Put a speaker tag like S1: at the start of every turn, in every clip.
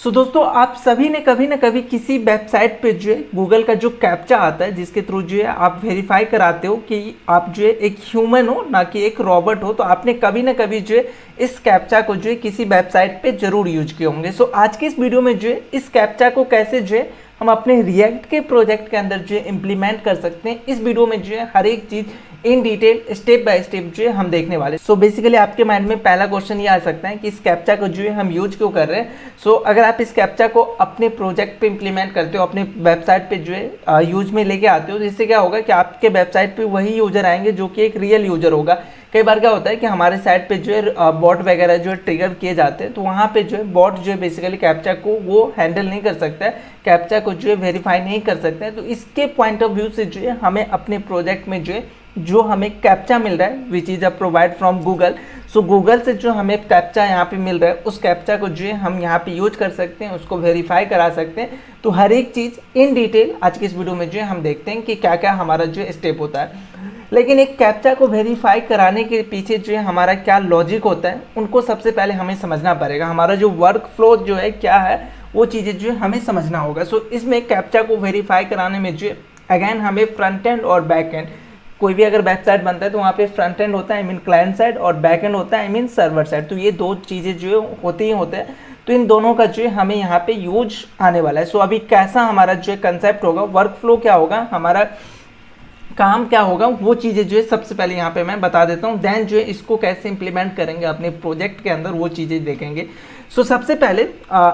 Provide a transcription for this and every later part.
S1: दोस्तों आप सभी ने कभी ना कभी किसी वेबसाइट पे जो है गूगल का जो कैप्चा आता है जिसके थ्रू जो है आप वेरीफाई कराते हो कि आप जो है एक ह्यूमन हो ना कि एक रॉबोट हो, तो आपने कभी ना कभी जो है इस कैप्चा को जो है किसी वेबसाइट पे जरूर यूज किए होंगे। आज की इस वीडियो में जो है इस कैप्चा को कैसे जो है हम अपने रिएक्ट के प्रोजेक्ट के अंदर जो है इम्प्लीमेंट कर सकते हैं, इस वीडियो में जो है हर एक चीज़ in detail step by step जो है हम देखने वाले। बेसिकली आपके माइंड में पहला क्वेश्चन ये आ सकता है कि इस कैप्चा को जो है हम यूज क्यों कर रहे हैं। अगर आप इस कैप्चा को अपने प्रोजेक्ट पे इम्प्लीमेंट करते हो, अपने वेबसाइट पे जो है यूज में लेके आते हो, तो इससे क्या होगा कि आपके वेबसाइट पे वही यूजर आएंगे जो कि एक रियल यूजर होगा। कई बार क्या होता है कि हमारे साइट पे जो है बॉट वगैरह जो है ट्रिगर किए जाते हैं, तो वहाँ पे जो है बॉट जो है बेसिकली कैप्चा को वो हैंडल नहीं कर सकता है, कैप्चा को जो है वेरीफाई नहीं कर सकते हैं। तो इसके पॉइंट ऑफ व्यू से जो है हमें अपने प्रोजेक्ट में जो है जो हमें कैप्चा मिल रहा है which is a provide from Google, Google से जो हमें कैप्चा यहाँ पे मिल रहा है उस कैप्चा को जो है हम यहाँ पे यूज कर सकते हैं, उसको वेरीफाई करा सकते हैं। तो हर एक चीज़ इन डिटेल आज की इस वीडियो में जो है हम देखते हैं कि क्या क्या हमारा जो स्टेप होता है। लेकिन एक कैप्चा को वेरीफाई कराने के पीछे जो है हमारा क्या लॉजिक होता है, उनको सबसे पहले हमें समझना पड़ेगा। हमारा जो वर्क फ्लो जो है क्या है वो चीज़ें जो है हमें समझना होगा। इसमें कैप्चा को वेरीफाई कराने में जो अगेन हमें फ्रंट एंड और बैक एंड, कोई भी अगर वेबसाइट बनता है तो वहाँ पे फ्रंट एंड होता है, आई मीन क्लाइंट साइड, और बैक एंड होता है, आई मीन सर्वर साइड। तो ये दो चीज़ें जो होते ही होते हैं, तो इन दोनों का जो है हमें यहाँ पे यूज आने वाला है। अभी कैसा हमारा जो है कंसेप्ट होगा, वर्क फ्लो क्या होगा, हमारा काम क्या होगा, वो चीज़ें जो है सबसे पहले यहाँ पे मैं बता देता हूँ। देन जो है इसको कैसे इंप्लीमेंट करेंगे अपने प्रोजेक्ट के अंदर, वो चीज़ें देखेंगे। सबसे पहले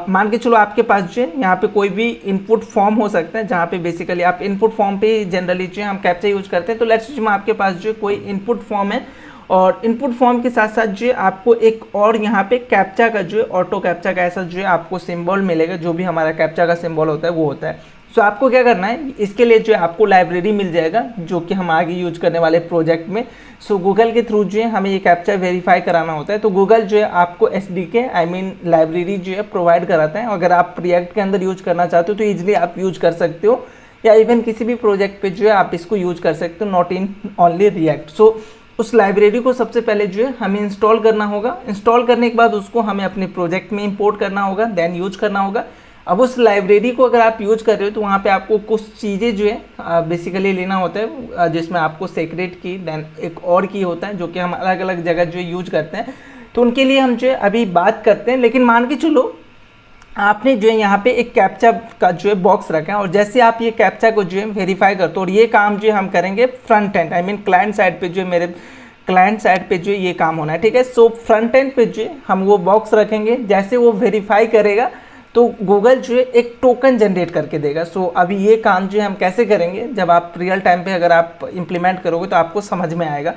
S1: मान के चलो आपके पास जो है यहाँ पे कोई भी इनपुट फॉर्म हो सकता है, जहाँ पे बेसिकली आप इनपुट फॉर्म पे जनरली जो है हम कैप्चा यूज करते हैं। तो लेट्स जो आपके पास जो कोई इनपुट फॉर्म है, और इनपुट फॉर्म के साथ साथ जो आपको एक और यहाँ पे कैप्चा का जो है ऑटो कैप्चा का ऐसा जो है आपको सिंबल मिलेगा, जो भी हमारा कैप्चा का सिंबल होता है वो होता है। आपको क्या करना है, इसके लिए जो है आपको लाइब्रेरी मिल जाएगा जो कि हम आगे यूज करने वाले प्रोजेक्ट में। गूगल के थ्रू जो है हमें ये कैप्चा वेरीफाई कराना होता है। तो गूगल जो है आपको एसडीके आई मीन लाइब्रेरी जो है प्रोवाइड कराता है। अगर आप रिएक्ट के अंदर यूज करना चाहते हो तो ईजिली आप यूज कर सकते हो, या इवन किसी भी प्रोजेक्ट पे जो है आप इसको यूज कर सकते हो, नॉट इन ओनली रिएक्ट। उस लाइब्रेरी को सबसे पहले जो है हमें इंस्टॉल करना होगा। इंस्टॉल करने के बाद उसको हमें अपने प्रोजेक्ट में इंपोर्ट करना होगा, देन यूज करना होगा। अब उस लाइब्रेरी को अगर आप यूज कर रहे हो तो वहाँ पे आपको कुछ चीज़ें जो है बेसिकली लेना होता है, जिसमें आपको सेक्रेट की, देन एक और की होता है जो कि हम अलग अलग जगह जो यूज करते हैं। तो उनके लिए हम जो है अभी बात करते हैं। लेकिन मान के चलो आपने जो है यहाँ पे एक कैप्चा का जो है बॉक्स रखा है, और जैसे आप ये कैप्चा को जो है वेरीफाई करते हो, और ये काम जो है हम करेंगे front and I mean client side पे, जो है मेरे क्लाइंट साइड पे जो है ये काम होना है, ठीक है। फ्रंट एंड पे जो है हम वो बॉक्स रखेंगे, जैसे वो वेरीफाई करेगा तो गूगल जो है एक टोकन जनरेट करके देगा। अभी ये काम जो है हम कैसे करेंगे, जब आप रियल टाइम पे अगर आप इम्प्लीमेंट करोगे तो आपको समझ में आएगा।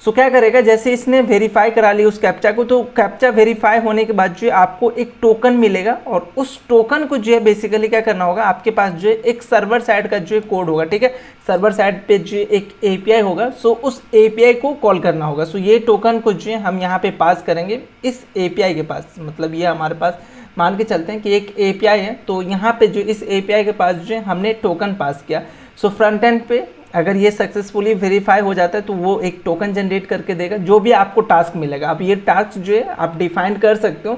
S1: क्या करेगा, जैसे इसने वेरीफाई करा लिया उस कैप्चा को, तो कैप्चा वेरीफाई होने के बाद जो है आपको एक टोकन मिलेगा, और उस टोकन को जो है बेसिकली क्या करना होगा, आपके पास जो है एक सर्वर साइड का जो है कोड होगा, ठीक है। सर्वर साइड पे जो एक एपीआई होगा, उस एपीआई को कॉल करना होगा। ये टोकन को जो है हम यहाँ पे पास करेंगे इस एपीआई के पास, मतलब ये हमारे पास मान के चलते हैं कि एक एपीआई है, तो यहाँ पे जो इस एपीआई के पास जो है हमने टोकन पास किया। फ्रंट एंड पे अगर ये सक्सेसफुली वेरीफाई हो जाता है तो वो एक टोकन जनरेट करके देगा, जो भी आपको टास्क मिलेगा। अब ये टास्क जो है आप डिफाइन कर सकते हो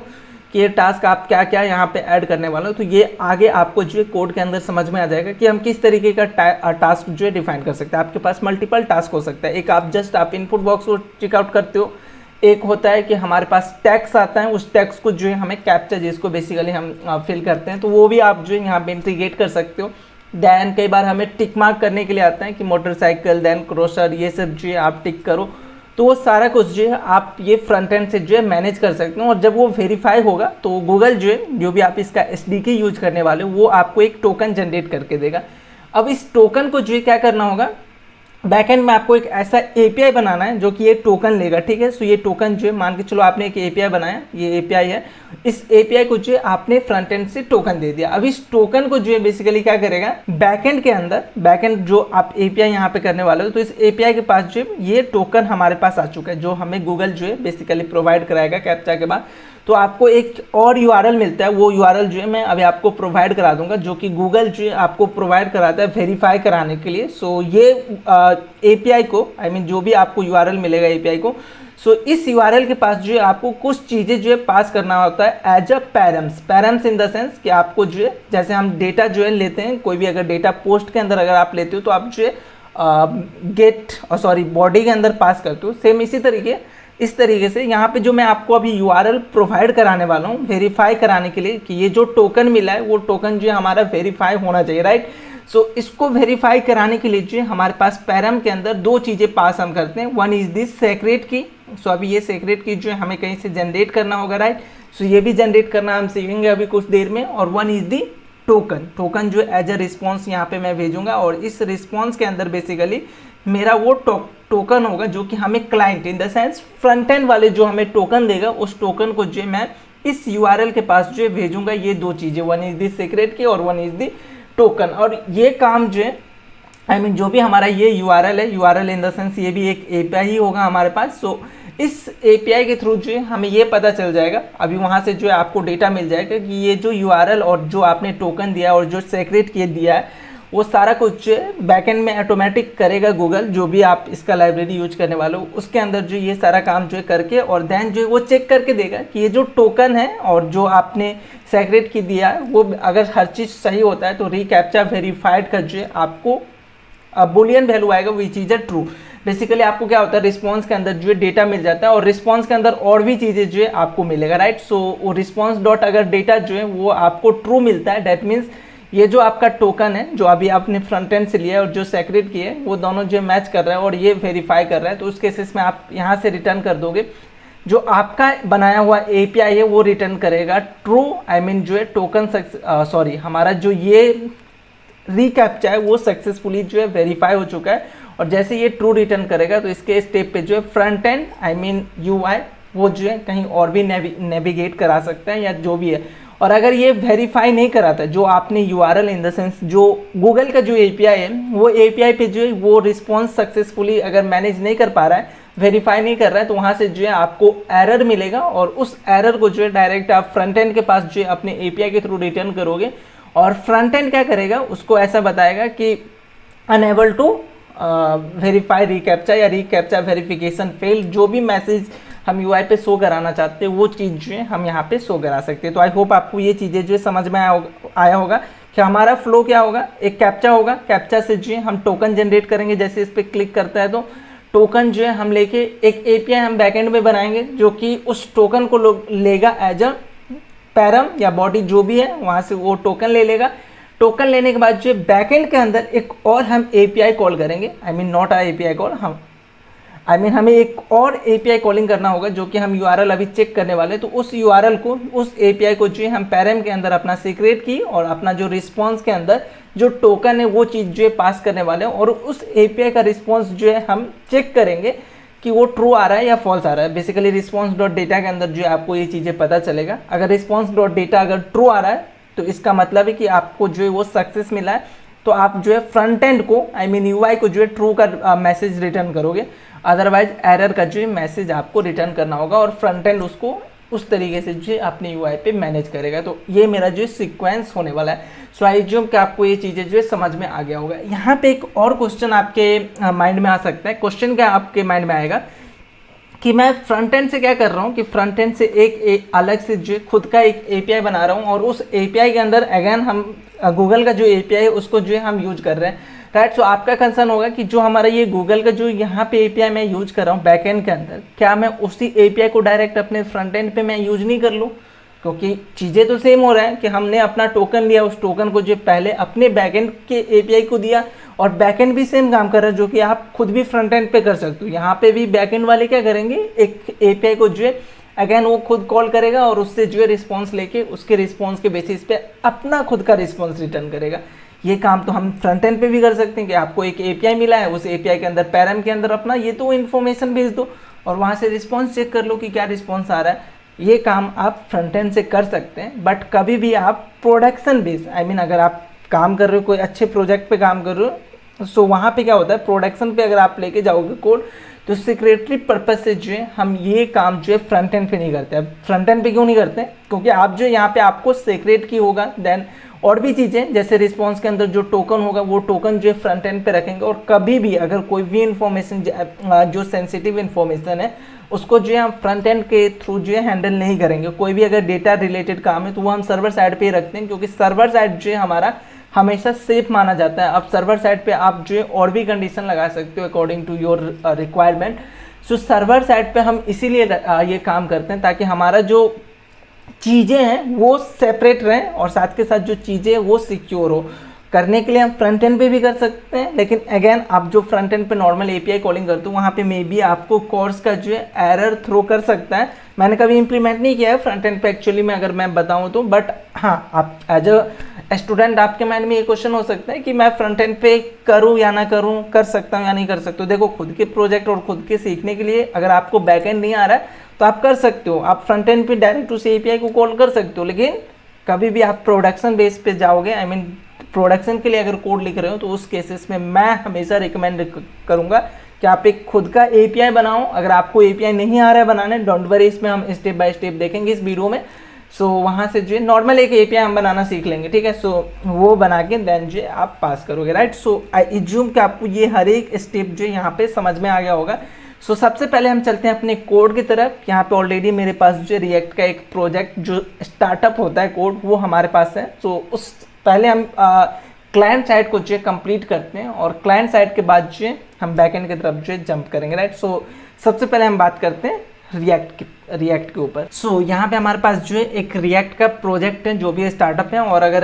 S1: कि ये टास्क आप क्या क्या यहाँ पे ऐड करने वाले हो। तो ये आगे आपको जो है कोड के अंदर समझ में आ जाएगा कि हम किस तरीके का टास्क जो है डिफाइन कर सकते हैं। आपके पास मल्टीपल टास्क हो सकता है। एक आप इनपुट बॉक्स को चेकआउट करते हो, एक होता है कि हमारे पास टैक्स आता है, उस टैक्स को जो है हमें कैप्चा जिसको बेसिकली हम फिल करते हैं, तो वो भी आप जो है यहाँ पे इंटीग्रेट कर सकते हो। देन कई बार हमें टिक मार्क करने के लिए आता है कि मोटरसाइकिल, देन क्रॉसर, ये सब जो है आप टिक करो, तो वो सारा कुछ जो है आप ये फ्रंट एंड से जो है मैनेज कर सकते हो। और जब वो वेरीफाई होगा तो गूगल जो है जो भी आप इसका एसडीके यूज करने वाले हो वो आपको एक टोकन जनरेट करके देगा। अब इस टोकन को जो है क्या करना होगा, बैकएंड में आपको एक ऐसा एपीआई बनाना है जो कि ये टोकन लेगा, ठीक है। ये टोकन जो है मान के चलो आपने एक एपीआई बनाया, ये एपीआई है, इस एपीआई को जो है आपने फ्रंट एंड से टोकन दे दिया। अब इस टोकन को जो है बेसिकली क्या करेगा, बैकएंड के अंदर, बैकएंड जो आप एपीआई यहाँ पे करने वाले हो, तो इस एपीआई के पास जो है ये टोकन हमारे पास आ चुका है, जो हमें गूगल जो है बेसिकली प्रोवाइड कराएगा कैप्चा के बाद। तो आपको एक और यूआरएल मिलता है, वो यूआरएल जो है मैं अभी आपको प्रोवाइड करा दूंगा, जो कि गूगल जो है आपको प्रोवाइड कराता है वेरीफाई कराने के लिए। ये एपीआई को, आई मीन जो भी आपको यूआरएल मिलेगा एपीआई को, सो इस यूआरएल के पास जो है आपको कुछ चीज़ें जो है पास करना होता है as a params. Params in the sense कि आपको जो है जैसे हम डेटा जो है लेते हैं, कोई भी अगर डेटा पोस्ट के अंदर अगर आप लेते हो तो आप जो है बॉडी के अंदर पास करते हो। सेम इस तरीके से यहाँ पे जो मैं आपको अभी यूआरएल प्रोवाइड कराने वाला हूँ वेरीफाई कराने के लिए कि ये जो टोकन मिला है वो टोकन जो है हमारा वेरीफाई होना चाहिए, राइट। सो इसको वेरीफाई कराने के लिए जो है हमारे पास पैरम के अंदर दो चीज़ें पास हम करते हैं। वन इज दिस सेक्रेट की। सो अभी ये सेक्रेट की जो है हमें कहीं से जनरेट करना होगा, राइट। सो ये भी जनरेट करना हम सीखेंगे अभी कुछ देर में। और वन इज दी टोकन जो एज अ रिस्पॉन्स यहाँ पे मैं भेजूंगा और इस रिस्पॉन्स के अंदर बेसिकली मेरा वो टोकन होगा जो कि हमें client in the sense front end वाले जो हमें टोकन देगा उस टोकन को जो मैं इस यूआरएल के पास जो भेजूंगा। ये दो चीज़ें, वन इज दी सीक्रेट की और वन इज दी टोकन। और ये काम जो है जो भी हमारा ये यूआरएल है, यूआरएल इन द सेंस ये भी एक एपीआई ही होगा हमारे पास। सो इस एपीआई के थ्रू जो है हमें ये पता चल जाएगा, अभी वहाँ से जो है आपको डेटा मिल जाएगा कि ये जो यूआरएल और जो आपने टोकन दिया और जो सेक्रेट की दिया है वो सारा कुछ बैकएंड में ऑटोमेटिक करेगा गूगल, जो भी आप इसका लाइब्रेरी यूज करने वाले हो उसके अंदर जो ये सारा काम जो है करके और देन जो है वो चेक करके देगा कि ये जो टोकन है और जो आपने सेक्रेट की दिया है वो अगर हर चीज़ सही होता है तो रिकैप्चा वेरीफाइड का जो है आपको बुलियन वैल्यू आएगा विच इज अ ट्रू। बेसिकली आपको क्या होता है रिस्पॉन्स के अंदर जो है डेटा मिल जाता है और रिस्पॉन्स के अंदर और भी चीज़ें जो है आपको मिलेगा, राइट। सो वो रिस्पॉन्स डॉट अगर डेटा जो है वो आपको ट्रू मिलता है, डैट मीन्स ये जो आपका टोकन है जो अभी आपने फ्रंट एंड से लिया है और जो सेक्रेट किया है वो दोनों जो मैच कर रहा है और ये वेरीफाई कर रहा है, तो उस केसेस में आप यहाँ से रिटर्न कर दोगे जो आपका बनाया हुआ एपीआई है वो रिटर्न करेगा ट्रू। जो है टोकन हमारा जो ये रिकैप्चा है वो सक्सेसफुली जो है वेरीफाई हो चुका है। और जैसे ये ट्रू रिटर्न करेगा तो इसके स्टेप पे जो है फ्रंट एंड यूआई वो जो है कहीं और भी नेविगेट करा सकते हैं या जो भी है। और अगर ये वेरीफाई नहीं कराता जो आपने यूआरएल इन द सेंस जो गूगल का जो एपीआई है वो एपीआई पे जो है वो रिस्पॉन्स सक्सेसफुली अगर मैनेज नहीं कर पा रहा है, वेरीफाई नहीं कर रहा है, तो वहाँ से जो है आपको एरर मिलेगा और उस एरर को जो है डायरेक्ट आप फ्रंट एंड के पास जो है अपने एपीआई के थ्रू रिटर्न करोगे और फ्रंट एंड क्या करेगा उसको ऐसा बताएगा कि अनएबल टू वेरीफाई रिकैप्चा या रिकैप्चा वेरिफिकेशन फेल, जो भी मैसेज हम यूआई पे शो कराना चाहते हैं वो चीज़ जो है हम यहाँ पे शो करा सकते हैं। तो आई होप आपको ये चीज़ें जो है समझ में आया होगा कि हमारा फ्लो क्या होगा। एक कैप्चा होगा, कैप्चा से जो है हम टोकन जनरेट करेंगे, जैसे इस पर क्लिक करता है तो टोकन जो है हम लेके एक एपीआई हम बैकएंड में बनाएंगे जो कि उस टोकन को लेगा एज अ पैरम या बॉडी जो भी है वहाँ से वो टोकन ले लेगा। टोकन लेने के बाद जो बैकएंड के अंदर एक और हम एपीआई कॉल करेंगे, नॉट आ एपीआई कॉल, हमें एक और एपीआई कॉलिंग करना होगा जो कि हम यूआरएल अभी चेक करने वाले हैं। तो उस यूआरएल को उस एपीआई को जो है हम पैरम के अंदर अपना सीक्रेट की और अपना जो रिस्पॉन्स के अंदर जो टोकन है वो चीज़ जो है पास करने वाले हैं और उस एपीआई का रिस्पॉन्स जो है हम चेक करेंगे कि वो ट्रू आ रहा है या फॉल्स आ रहा है। बेसिकली रिस्पॉन्स डॉट डेटा के अंदर जो है आपको ये चीज़ें पता चलेगा। अगर रिस्पॉन्स डॉट डेटा अगर ट्रू आ रहा है तो इसका मतलब है कि आपको जो है वो सक्सेस मिला है, तो आप जो है फ्रंट एंड को यूआई को जो है ट्रू का मैसेज रिटर्न करोगे, अदरवाइज एरर का जो है मैसेज आपको रिटर्न करना होगा और फ्रंट एंड उसको उस तरीके से जो है अपने यूआई पे मैनेज करेगा। तो ये मेरा जो सीक्वेंस होने वाला है। सो आई ज्यूम कि आपको ये चीज़ें जो है समझ में आ गया होगा। यहाँ पे एक और क्वेश्चन आपके माइंड में आ सकता है। क्वेश्चन क्या आपके माइंड में आएगा कि मैं फ्रंट एंड से क्या कर रहा हूँ कि फ्रंट एंड से एक अलग से जो खुद का एक एपीआई बना रहा हूँ और उस एपीआई के अंदर अगेन हम गूगल का जो एपीआई है उसको जो है हम यूज कर रहे हैं, राइट। सो आपका कंसर्न होगा कि जो हमारा ये गूगल का जो यहाँ पे एपीआई मैं यूज कर रहा हूँ बैकएंड के अंदर, क्या मैं उसी एपीआई को डायरेक्ट अपने फ्रंट एंड पे मैं यूज नहीं कर लूँ, क्योंकि चीज़ें तो सेम हो रहा है कि हमने अपना टोकन लिया, उस टोकन को जो पहले अपने बैकएंड के एपीआई को दिया और बैकएंड भी सेम काम कर रहा है जो कि आप खुद भी फ्रंट एंड पे कर सकते हो। यहाँ पे भी बैकएंड वाले क्या करेंगे, एक एपीआई को जो है अगेन वो खुद कॉल करेगा और उससे जो है रिस्पॉन्स लेके उसके रिस्पॉन्स के बेसिस पे अपना खुद का रिस्पॉन्स रिटर्न करेगा। ये काम तो हम फ्रंट एंड पे भी कर सकते हैं कि आपको एक एपीआई मिला है, उस एपीआई के अंदर पैरम के अंदर अपना ये तो इन्फॉर्मेशन भेज दो और वहाँ से रिस्पॉन्स चेक कर लो कि क्या रिस्पॉन्स आ रहा है। ये काम आप फ्रंट एंड से कर सकते हैं, बट कभी भी आप प्रोडक्शन बेस अगर आप काम कर रहे हो कोई अच्छे प्रोजेक्ट पे काम कर रहे हो, सो वहाँ पे क्या होता है प्रोडक्शन पे अगर आप लेके जाओगे कोड तो सिक्योरिटी पर्पज से जो है हम ये काम जो है फ्रंट एंड पे नहीं करते। अब फ्रंट एंड पे क्यों नहीं करते, क्योंकि आप जो यहाँ पे आपको सीक्रेट की होगा, देन और भी चीज़ें जैसे रिस्पॉन्स के अंदर जो टोकन होगा वो टोकन जो है फ्रंट एंड पे रखेंगे और कभी भी अगर कोई भी इंफॉर्मेशन जो सेंसिटिव इंफॉर्मेशन है उसको जो है हम फ्रंट एंड के थ्रू जो है हैंडल नहीं करेंगे। कोई भी अगर डेटा रिलेटेड काम है तो वो हम सर्वर साइड पे ही रखते हैं, क्योंकि सर्वर साइड जो है हमारा हमेशा सेफ माना जाता है। अब सर्वर साइड पे आप जो है और भी कंडीशन लगा सकते हो according to your requirement. So server side पे हम इसीलिए ये काम करते हैं ताकि हमारा जो चीज़ें हैं वो सेपरेट रहें और साथ के साथ जो चीज़ें हैं वो सिक्योर हो। करने के लिए हम फ्रंट एंड पे भी कर सकते हैं, लेकिन अगेन आप जो फ्रंट एंड पे नॉर्मल एपीआई कॉलिंग करते हो वहाँ पे मे बी आपको कोर्स का जो है एरर थ्रो कर सकता है। मैंने कभी इंप्लीमेंट नहीं किया है फ्रंट एंड पे एक्चुअली में, अगर मैं बताऊँ तो, बट हाँ आप एज अ स्टूडेंट आपके माइंड में ये क्वेश्चन हो सकता है कि मैं फ्रंट एंड पे करूँ या ना करूँ, कर सकता हूँ या नहीं कर सकता हूँ। देखो, खुद के प्रोजेक्ट और खुद के सीखने के लिए अगर आपको बैक एंड नहीं आ रहा है तो आप कर सकते हो, आप फ्रंट एंड पे डायरेक्ट उस एपीआई को कॉल कर सकते हो। लेकिन कभी भी आप प्रोडक्शन बेस पे जाओगे, आई मीन प्रोडक्शन के लिए अगर कोड लिख रहे हो, तो उस केसेस में मैं हमेशा रिकमेंड करूंगा कि आप एक खुद का एपीआई बनाओ। अगर आपको एपीआई नहीं आ रहा है बनाने, डोंट वरी, इसमें हम स्टेप बाय स्टेप देखेंगे इस वीडियो में। सो वहाँ से जो है नॉर्मल एक एपीआई हम बनाना सीख लेंगे, ठीक है। सो वो बना के देन जो आप पास करोगे, राइट। सो आई एज्यूम कि आपको ये हर एक स्टेप जो यहाँ पे समझ में आ गया होगा। सो सबसे पहले हम चलते हैं अपने कोड की तरफ। यहाँ पे ऑलरेडी मेरे पास जो रिएक्ट का एक प्रोजेक्ट जो स्टार्टअप होता है कोड, वो हमारे पास है। सो उस पहले हम क्लाइंट साइड को जो कंप्लीट करते हैं और क्लाइंट साइड के बाद जो हम बैकएंड की तरफ जो जंप करेंगे, राइट। सो सबसे पहले हम बात करते हैं रिएक्ट के ऊपर। सो यहाँ पे हमारे पास जो है एक रिएक्ट का प्रोजेक्ट है जो भी स्टार्टअप है, और अगर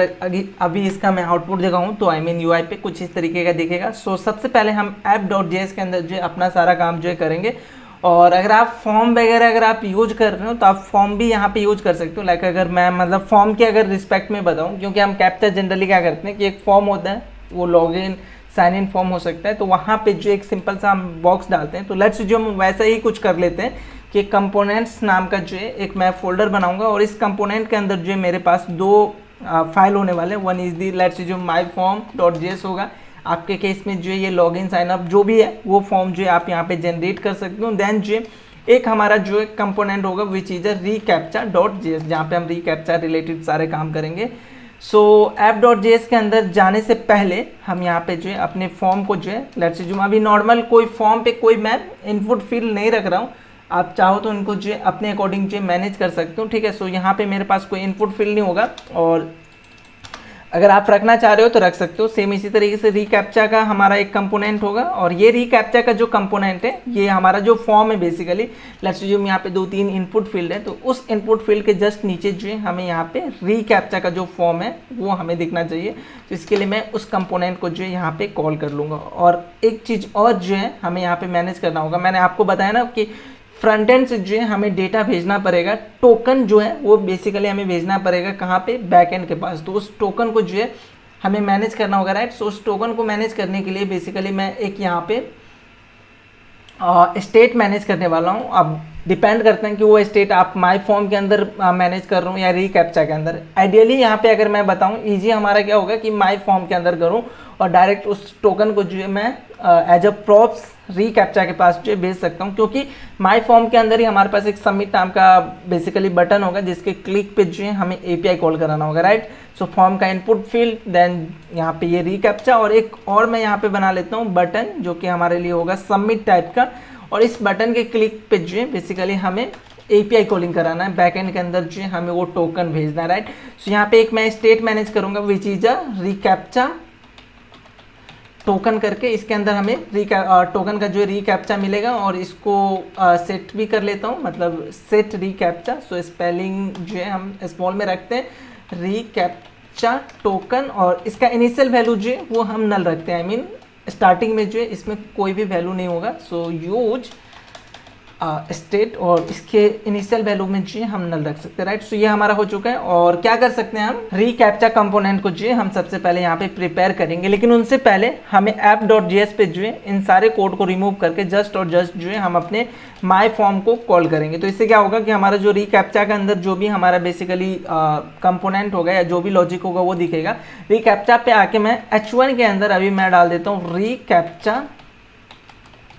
S1: अभी इसका मैं आउटपुट दिखाऊँ तो आई मीन यूआई पे कुछ इस तरीके का दिखेगा। सो सबसे पहले हम app.js के अंदर जो है अपना सारा काम जो है करेंगे। और अगर आप फॉर्म वगैरह अगर आप यूज कर रहे हो तो आप फॉर्म भी यहाँ पे यूज कर सकते हो। लाइक अगर मैं मतलब फॉर्म के अगर रिस्पेक्ट में बताऊँ, क्योंकि हम कैप्चा जनरली क्या करते हैं कि एक फॉर्म होता है, वो लॉगिन साइन इन फॉर्म हो सकता है, तो वहाँ पे जो एक सिंपल सा हम बॉक्स डालते हैं। तो लेट्स जो हम वैसा ही कुछ कर लेते हैं कि कंपोनेंट्स नाम का जो है एक मैं फोल्डर बनाऊंगा, और इस कंपोनेंट के अंदर जो है मेरे पास दो फाइल होने वाले हैं। वन इज दी लेट्स जो माई फॉर्म डॉट जेएस होगा, आपके केस में जो है ये लॉगिन साइन अप जो भी है वो फॉर्म जो है आप यहाँ पे जनरेट कर सकते हो। देन जो एक हमारा जो है कंपोनेंट होगा which is a reCAPTCHA dot JS, जहाँ पे हम रीकैप्चा रिलेटेड सारे काम करेंगे। सो app.js के अंदर जाने से पहले हम यहाँ पे जो है अपने फॉर्म को जो है लेट्स जो अभी नॉर्मल कोई फॉर्म पे कोई मैं इनपुट फील्ड नहीं रख रहा हूँ, आप चाहो तो इनको जो अपने अकॉर्डिंग जो मैनेज कर सकते हो, ठीक है। सो यहाँ पे मेरे पास कोई इनपुट फील्ड नहीं होगा, और अगर आप रखना चाह रहे हो तो रख सकते हो। सेम इसी तरीके से रीकैप्चा का हमारा एक कंपोनेंट होगा, और ये रीकैप्चा का जो कंपोनेंट है ये हमारा जो फॉर्म है बेसिकली, लेट्स जो यहाँ पे 2-3 इनपुट फील्ड है, तो उस इनपुट फील्ड के जस्ट नीचे जो है हमें यहाँ पे रीकैप्चा का जो फॉर्म है वो हमें दिखना चाहिए। तो इसके लिए मैं उस कंपोनेंट को जो है यहाँ पे कॉल कर लूँगा। और एक चीज़ और जो है हमें यहाँ पे मैनेज करना होगा, मैंने आपको बताया ना कि फ्रंट एंड से जो है हमें डेटा भेजना पड़ेगा, टोकन जो है वो बेसिकली हमें भेजना पड़ेगा कहाँ पे, बैक एंड के पास। तो उस टोकन को जो है हमें मैनेज करना होगा, राइट। सो उस टोकन को मैनेज करने के लिए बेसिकली मैं एक यहाँ पे स्टेट मैनेज करने वाला हूँ। अब डिपेंड करते हैं कि वो स्टेट आप माई फॉर्म के अंदर मैनेज कर रहा हूँ या रीकैप्चा के अंदर। आइडियली यहाँ पे अगर मैं बताऊँ इजी हमारा क्या होगा कि माई फॉर्म के अंदर करूँ और डायरेक्ट उस टोकन को जो है मैं एज अ प्रॉप्स रीकैप्चा के पास जो है भेज सकता हूँ, क्योंकि माई फॉर्म के अंदर ही हमारे पास एक सबमिट नाम का बेसिकली बटन होगा जिसके क्लिक पे जो है हमें एपीआई कॉल कराना होगा, राइट। सो फॉर्म का इनपुट फील्ड, देन यहाँ पे ये रीकैप्चा, और एक और मैं यहाँ पे बना लेता हूँ बटन जो कि हमारे लिए होगा सबमिट टाइप का, और इस बटन के क्लिक पे जो है बेसिकली हमें एपीआई कॉलिंग कराना है, बैकएंड के अंदर जो है हमें वो टोकन भेजना है, राइट। सो यहाँ पे एक मैं स्टेट मैनेज करूँगा विच इज अ रीकैप्चा टोकन करके, इसके अंदर हमें टोकन का जो रीकैप्चा मिलेगा, और इसको सेट भी कर लेता हूँ, मतलब सेट रीकैप्चा। सो स्पेलिंग जो है हम स्मॉल में रखते हैं, रीकैप्चा टोकन, और इसका इनिशियल वैल्यू जो है वो हम नल रखते हैं, आई मीन स्टार्टिंग में जो है इसमें कोई भी वैल्यू नहीं होगा। सो यूज स्टेट, और इसके इनिशियल वैल्यू में जो है हम नल रख सकते हैं, राइट। सो ये हमारा हो चुका है। और क्या कर सकते हैं हम, रीकैप्चा कंपोनेंट को जो है हम सबसे पहले यहाँ पे प्रिपेयर करेंगे, लेकिन उनसे पहले हमें app.js पे जो है इन सारे कोड को रिमूव करके जस्ट और जस्ट जो है हम अपने माई फॉर्म को कॉल करेंगे। तो इससे क्या होगा कि हमारा जो रीकैप्चा के अंदर जो भी हमारा बेसिकली कंपोनेंट होगा या जो भी लॉजिक होगा वो दिखेगा। रीकैप्चा पे आके मैं H1 के अंदर अभी मैं डाल देता हूँ रीकैप्चा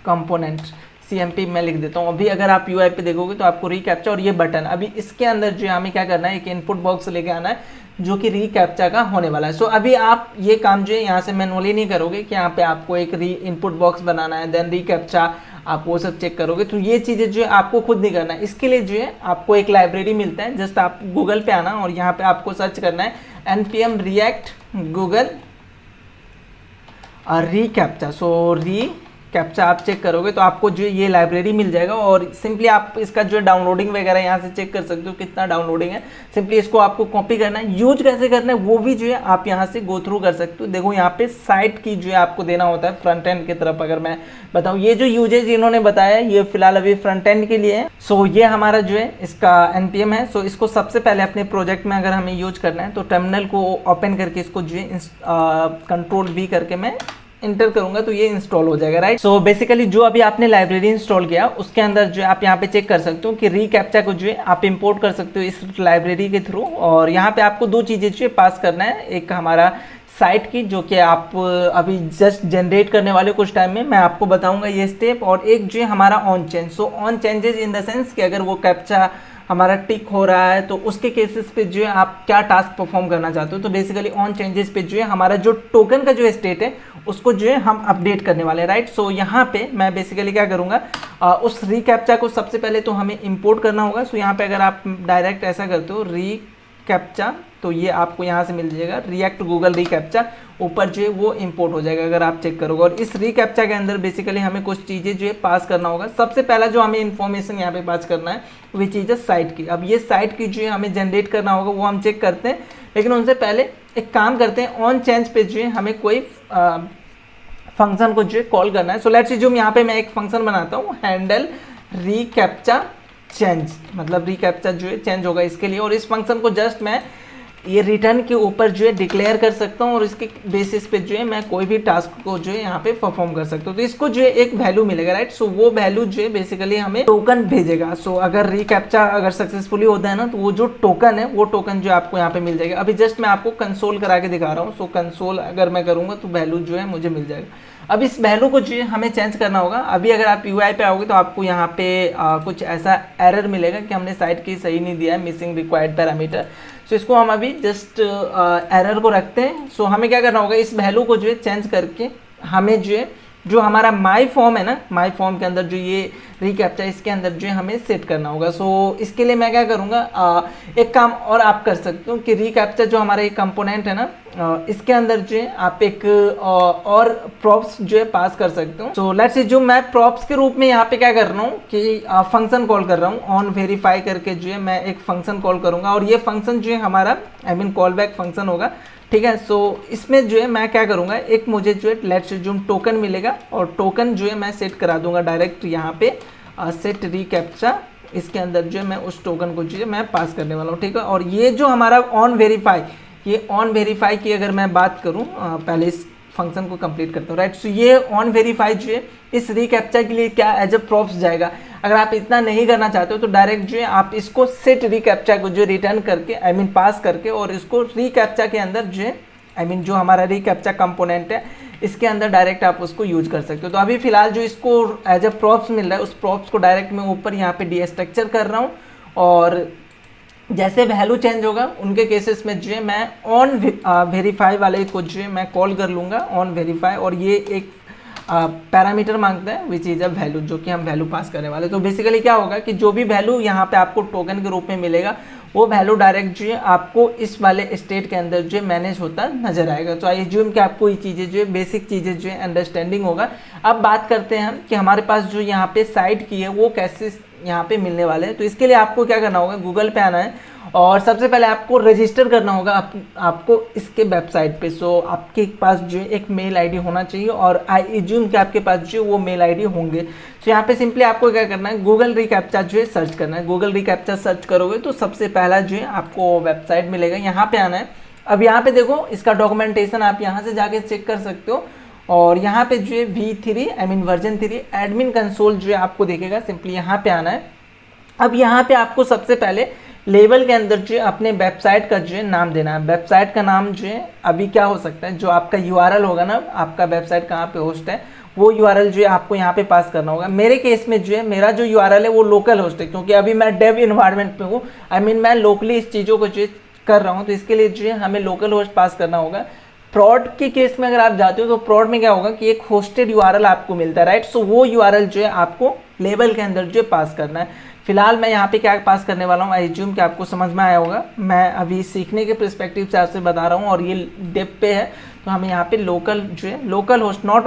S1: कंपोनेंट, CMP में लिख देता हूँ। अभी अगर आप UI पे देखोगे तो आपको रीकैप्चा और ये बटन, अभी इसके अंदर जो हमें क्या करना है, एक इनपुट बॉक्स लेके आना है जो कि रीकैप्चा का होने वाला है। सो अभी आप ये काम जो है यहाँ से मैनुअली नहीं करोगे कि यहाँ पे आपको एक इनपुट बॉक्स बनाना है, देन रीकैप्चा आप वो सब चेक करोगे। तो ये चीज़ें जो है आपको खुद नहीं करना है, इसके लिए जो है आपको एक लाइब्रेरी मिलता है। जस्ट आप गूगल पे आना और यहाँ पे आपको सर्च करना है npm react गूगल रीकैप्चा। सो रीकैप्चा आप चेक करोगे तो आपको जो ये लाइब्रेरी मिल जाएगा और सिंपली आप इसका जो डाउनलोडिंग वगैरह यहाँ से चेक कर सकते हो कितना डाउनलोडिंग है। सिंपली इसको आपको कॉपी करना है, यूज कैसे करना है वो भी जो है आप यहाँ से गो थ्रू कर सकते हो। देखो यहाँ पे साइट की जो है आपको देना होता है फ्रंट एंड की तरफ। अगर मैं बताऊँ ये जो यूजेज इन्होंने बताया ये फिलहाल अभी फ्रंट एंड के लिए है। सो ये हमारा जो है इसका npm है। सो इसको सबसे पहले अपने प्रोजेक्ट में अगर हमें यूज करना है तो टर्मिनल को ओपन करके इसको जो है Ctrl+V करके मैं इंटर करूंगा तो ये इंस्टॉल हो जाएगा, राइट। सो बेसिकली जो अभी आपने लाइब्रेरी इंस्टॉल किया उसके अंदर जो आप यहाँ पे चेक कर सकते हो कि रीकैप्चा को जो है आप इंपोर्ट कर सकते हो इस लाइब्रेरी के थ्रू। और यहाँ पे आपको दो चीज़ें जो है पास करना है, एक हमारा साइट की जो कि आप अभी जस्ट जनरेट करने वाले कुछ टाइम में मैं आपको बताऊंगा ये स्टेप, और एक जो है हमारा on change. So on changes in the sense कि अगर वो कैप्चा हमारा टिक हो रहा है तो उसके केसेस पे जो है आप क्या टास्क परफॉर्म करना चाहते हो। तो बेसिकली ऑन चेंजेस पे जो है हमारा जो टोकन का जो स्टेट है उसको जो है हम अपडेट करने वाले हैं, राइट। सो यहाँ पे मैं बेसिकली क्या करूँगा, उस रीकैप्चा को सबसे पहले तो हमें इंपोर्ट करना होगा। सो यहाँ पे अगर आप डायरेक्ट ऐसा करते हो रीकैप्चा तो ये आपको यहाँ से मिल जाएगा रिएक्ट गूगल रीकैप्चा, ऊपर जो है वो इंपोर्ट हो जाएगा अगर आप चेक करोगे। और इस रीकैप्चा के अंदर बेसिकली हमें कुछ चीज़ें जो है पास करना होगा। सबसे पहला जो हमें इन्फॉर्मेशन यहाँ पे पास करना है वो चीज़ है साइट की। अब ये साइट की जो है हमें जनरेट करना होगा वो हम चेक करते हैं, लेकिन उनसे पहले एक काम करते हैं, ऑन चेंज पे जो है हमें कोई फंक्शन को जो है कॉल करना है। सो लेट्स जो यहाँ पे मैं एक फंक्शन बनाता हूँ हैंडल रीकैप्चा चेंज, मतलब रीकैप्चा जो है चेंज होगा इसके लिए। और इस फंक्शन को जस्ट मैं ये रिटर्न के ऊपर जो है डिक्लेयर कर सकता हूँ और इसके बेसिस पे जो है मैं कोई भी टास्क को जो है यहाँ पे परफॉर्म कर सकता हूँ। तो इसको जो है एक वैल्यू मिलेगा, राइट। सो वो वैल्यू जो है बेसिकली हमें टोकन भेजेगा। सो अगर रीकैप्चा अगर सक्सेसफुली होता है ना तो वो जो टोकन है वो टोकन जो आपको यहाँ पे मिल जाएगा। अभी जस्ट मैं आपको कंसोल करा के दिखा रहा हूँ। सो कंसोल अगर मैं करूँगा तो वैल्यू जो है मुझे मिल जाएगा। अब इस वैल्यू को जो है हमें चेंज करना होगा। अभी अगर आप UI पे आओगे तो आपको यहाँ पे कुछ ऐसा एरर मिलेगा कि हमने साइट की सही नहीं दिया है, मिसिंग रिक्वायर्ड पैरामीटर। सो इसको हम अभी जस्ट एरर को रखते हैं। सो हमें क्या करना होगा, इस वैल्यू को जो है चेंज करके हमें जो है जो हमारा माई फॉर्म है ना, माई फॉर्म के अंदर जो ये रीकैप्चा इसके अंदर जो है हमें सेट करना होगा। सो इसके लिए मैं क्या करूँगा, एक काम और आप कर सकते हो कि रीकैप्चा जो हमारा एक कंपोनेंट है ना इसके अंदर जो है आप एक और प्रॉप्स जो है पास कर सकते हो। सो लेट्स से जो मैं प्रॉप्स के रूप में यहाँ पे क्या कर रहा हूँ कि फंक्शन कॉल कर रहा हूँ ऑन वेरीफाई करके जो है मैं एक फंक्शन कॉल करूँगा और ये फंक्शन जो है हमारा कॉल बैक फंक्शन होगा, ठीक है। सो इसमें जो है मैं क्या करूँगा, एक मुझे जो है लेट्स जो टोकन मिलेगा और टोकन जो है मैं सेट करा दूंगा डायरेक्ट यहाँ पे सेट रीकैप्चा, इसके अंदर जो है मैं उस टोकन को जो है मैं पास करने वाला हूँ, ठीक है। और ये जो हमारा ऑन वेरीफाई, ये ऑन वेरीफाई की अगर मैं बात करूँ पहले इस फंक्शन को कंप्लीट करता हूँ, राइट। सो ये ऑन वेरीफाई जो है इस रीकैप्चा के लिए क्या एज अ प्रॉप्स जाएगा। अगर आप इतना नहीं करना चाहते हो तो डायरेक्ट जो है आप इसको सेट रीकैप्चा को जो रिटर्न करके पास करके और इसको रीकैप्चा के अंदर जो है जो हमारा रीकैप्चा कंपोनेंट है इसके अंदर डायरेक्ट आप उसको यूज कर सकते हो। तो अभी फिलहाल जो इसको एज अ प्रॉप्स मिल रहा है उस प्रॉप्स को डायरेक्ट मैं ऊपर यहाँ पे डीस्ट्रक्चर कर रहा हूँ और जैसे वैल्यू चेंज होगा उनके केसेस में जो है मैं ऑन वेरीफाई वाले को जो है मैं कॉल कर लूँगा ऑन वेरीफाई, और ये एक पैरामीटर मांगता है विच इज़ अ वैल्यू, जो कि हम वैल्यू पास करने वाले। तो बेसिकली क्या होगा कि जो भी वैल्यू यहाँ पे आपको टोकन के रूप में मिलेगा वो वैल्यू डायरेक्ट जो है आपको इस वाले स्टेट के अंदर जो है मैनेज होता नजर आएगा। तो आई एज्यूम कि आपको ये चीज़ें जो है बेसिक चीज़ें जो है अंडरस्टैंडिंग होगा। अब बात करते हैं हम कि हमारे पास जो यहाँ पे साइट की है वो कैसे यहाँ पे मिलने वाले हैं। तो इसके लिए आपको क्या करना होगा, गूगल पे आना है और सबसे पहले आपको रजिस्टर करना होगा आपको इसके वेबसाइट पे। सो आपके पास जो है एक मेल आईडी होना चाहिए और आई एज्यूम कि आपके पास जो वो मेल आईडी होंगे। सो यहाँ पे सिंपली आपको क्या करना है, गूगल रीकैप्चा जो है सर्च करना है। गूगल रीकैप्चा सर्च करोगे तो सबसे पहला जो है आपको वेबसाइट मिलेगा, यहाँ पे आना है। अब यहाँ पे देखो इसका डॉक्यूमेंटेशन आप यहाँ से जाके चेक कर सकते हो और यहाँ पे जो है V3 वर्जन 3 एडमिन कंसोल जो है आपको देखेगा। सिंपली यहाँ पे आना है। अब यहाँ पे आपको सबसे पहले लेबल के अंदर जो है अपने वेबसाइट का जो है नाम देना है। वेबसाइट का नाम जो है अभी क्या हो सकता है, जो आपका URL होगा ना, आपका वेबसाइट कहाँ पे होस्ट है वो URL जो है आपको यहाँ पे पास करना होगा। मेरे केस में जो है मेरा जो URL है वो लोकल होस्ट है, क्योंकि अभी मैं डेव इन्वायरमेंट पे हूँ। मैं लोकली इस चीज़ों को जो कर रहा हूँ, तो इसके लिए जो है हमें लोकल होस्ट पास करना होगा। प्रॉड के केस में अगर आप जाते हो तो प्रॉड में क्या होगा कि एक होस्टेड यूआरएल आपको मिलता है, राइट। सो वो यूआरएल जो है आपको लेवल के अंदर जो पास करना है। फिलहाल मैं यहाँ पे क्या पास करने वाला हूँ, आई एज्यूम कि आपको समझ में आया होगा। मैं अभी सीखने के पर्सपेक्टिव से आपसे बता रहा हूँ और ये डेप पे है, तो हमें यहाँ पे लोकल जो है, लोकल होस्ट नॉट